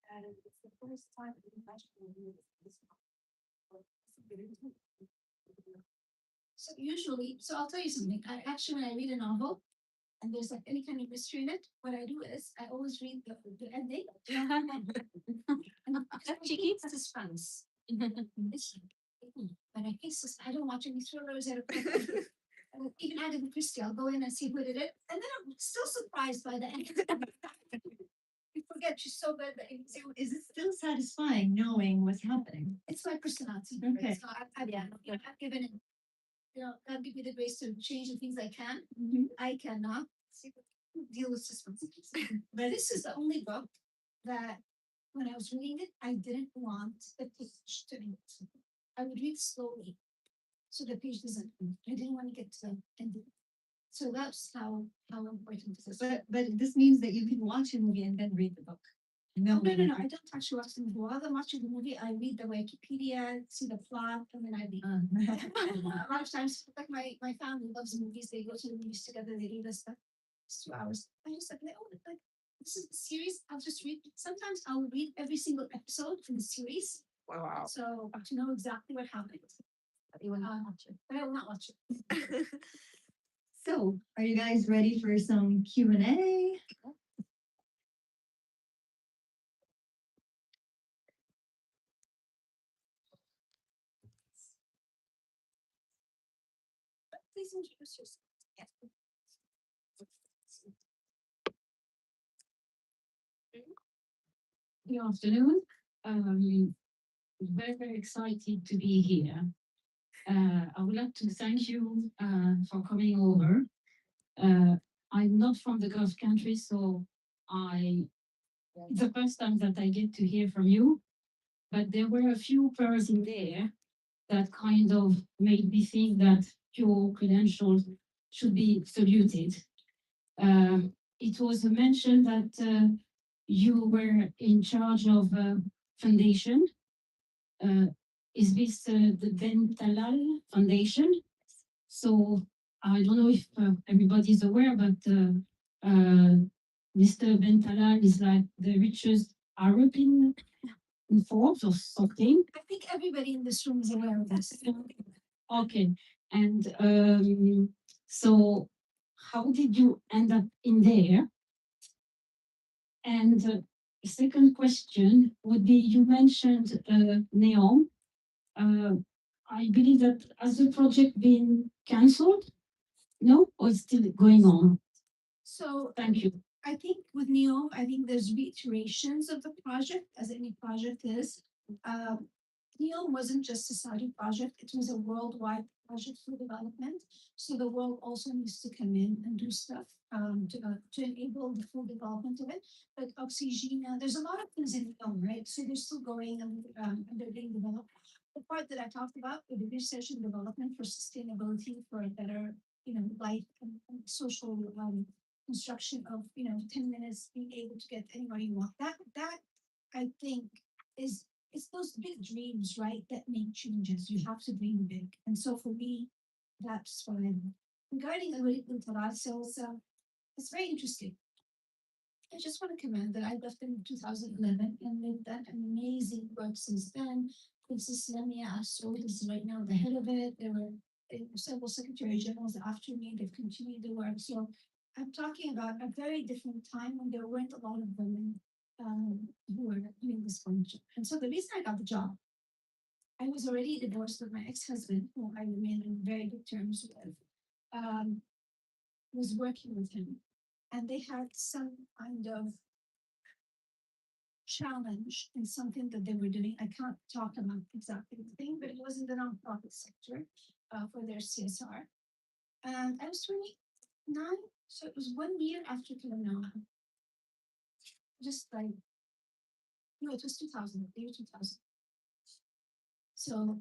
And it's the first time I didn't actually read this one. So usually, so I'll tell you something. I actually, when I read a novel and there's like any kind of mystery in it, what I do is I always read the ending. She keeps suspense. But I guess I don't watch any thrillers. Even Agatha Christie, I'll go in and see what it is, and then I'm still surprised by the end. You forget she's so good that So is it still satisfying knowing what's happening? it's my personality. Okay. So I've given it, God give me the grace to change the things I can. I cannot deal with suspense. But this is the only book that when I was reading it, I didn't want the page to end. I would read slowly so the page doesn't end. I didn't want to get to the ending. So that's how important this is. But this means that you can watch a movie and then read the book. No, I don't actually watch the movie. While I'm watching the movie, I read the Wikipedia, see the plot, and then I read. A lot of times, like my family loves movies. They go to the movies together. They read us stuff. It's 2 hours. I just like, oh, like this is the series. I'll just read. Sometimes I'll read every single episode from the series. Wow. So to know exactly what happened. But you will not watch it. But I will not watch it. So are you guys ready for some Q&A? Please introduce yourself. Yes. Good afternoon. Very, very excited to be here. I would like to thank you for coming over. I'm not from the Gulf country, so it's the first time that I get to hear from you. But there were a few pearls in there that kind of made me think that your credentials should be saluted. It was mentioned that you were in charge of a foundation. Is this the Ben Talal Foundation? So I don't know if everybody is aware, but Mr. Ben Talal is like the richest Arab in Forbes or something. I think everybody in this room is aware of this. Okay, and so how did you end up in there? And the second question would be, you mentioned NEOM. I believe that has the project been cancelled? No, or it's still going on? So Thank you. I think with NEO, I think there's reiterations of the project, as any project is. NEO wasn't just a Saudi project, it was a worldwide project for development. So the world also needs to come in and do stuff to enable the full development of it. Like Oxygena, there's a lot of things in NEO, right? So they're still going and they're being developed. The part that I talked about with the research and development for sustainability, for a better, life and social construction of 10 minutes being able to get anywhere you want, that I think is it's those big dreams, right, that make changes. You have to dream big. And so for me, that's what I'm regarding Al so it's very interesting. I just want to commend that I left in 2011 and they've done amazing work since then. Princess Lamia Assoud is right now the head of it. There were several secretary generals after me. They've continued the work. So I'm talking about a very different time when there weren't a lot of women who were doing this function. And so the reason I got the job, I was already divorced with my ex-husband, who I remained in very good terms with, was working with him. And they had some kind of challenge in something that they were doing. I can't talk about exactly the thing, but it was in the nonprofit sector for their CSR. And I was 29, So it was 1 year after Corona. Just like, no, it was 2000, the year 2000. So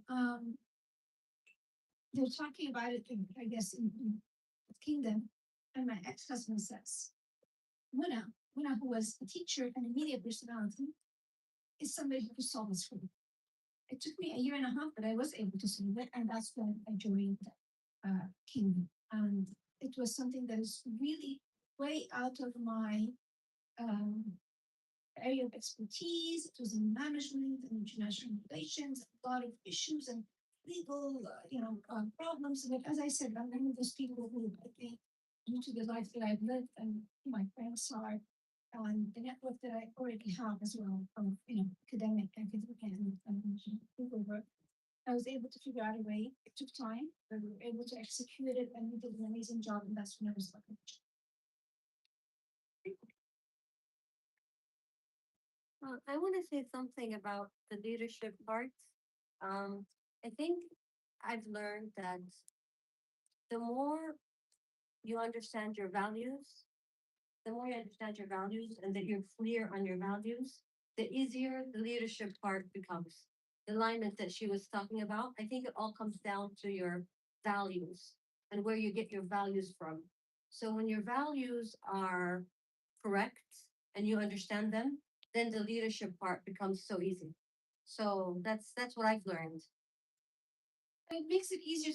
they're talking about it, I guess, in the kingdom. And my ex-husband says, Muna, who was a teacher and a media personality, is somebody who could solve this for me. It took me a year and a half, but I was able to solve it. And that's when I joined Kingdom. And it was something that is really way out of my um, area of expertise. It was in management and international relations, a lot of issues and legal, problems. But as I said, I'm one of those people who, I think, due to the life that I've lived and my friends are, and the network that I already have as well from, academic and legal work, I was able to figure out a way. It took time, but we were able to execute it, and we did an amazing job. And that's when I was lucky. I want to say something about the leadership part. I think I've learned that the more you understand your values, the more you understand your values and that you're clear on your values, the easier the leadership part becomes. The alignment that she was talking about, I think it all comes down to your values and where you get your values from. So when your values are correct and you understand them, then the leadership part becomes so easy. So that's what I've learned. It makes it easier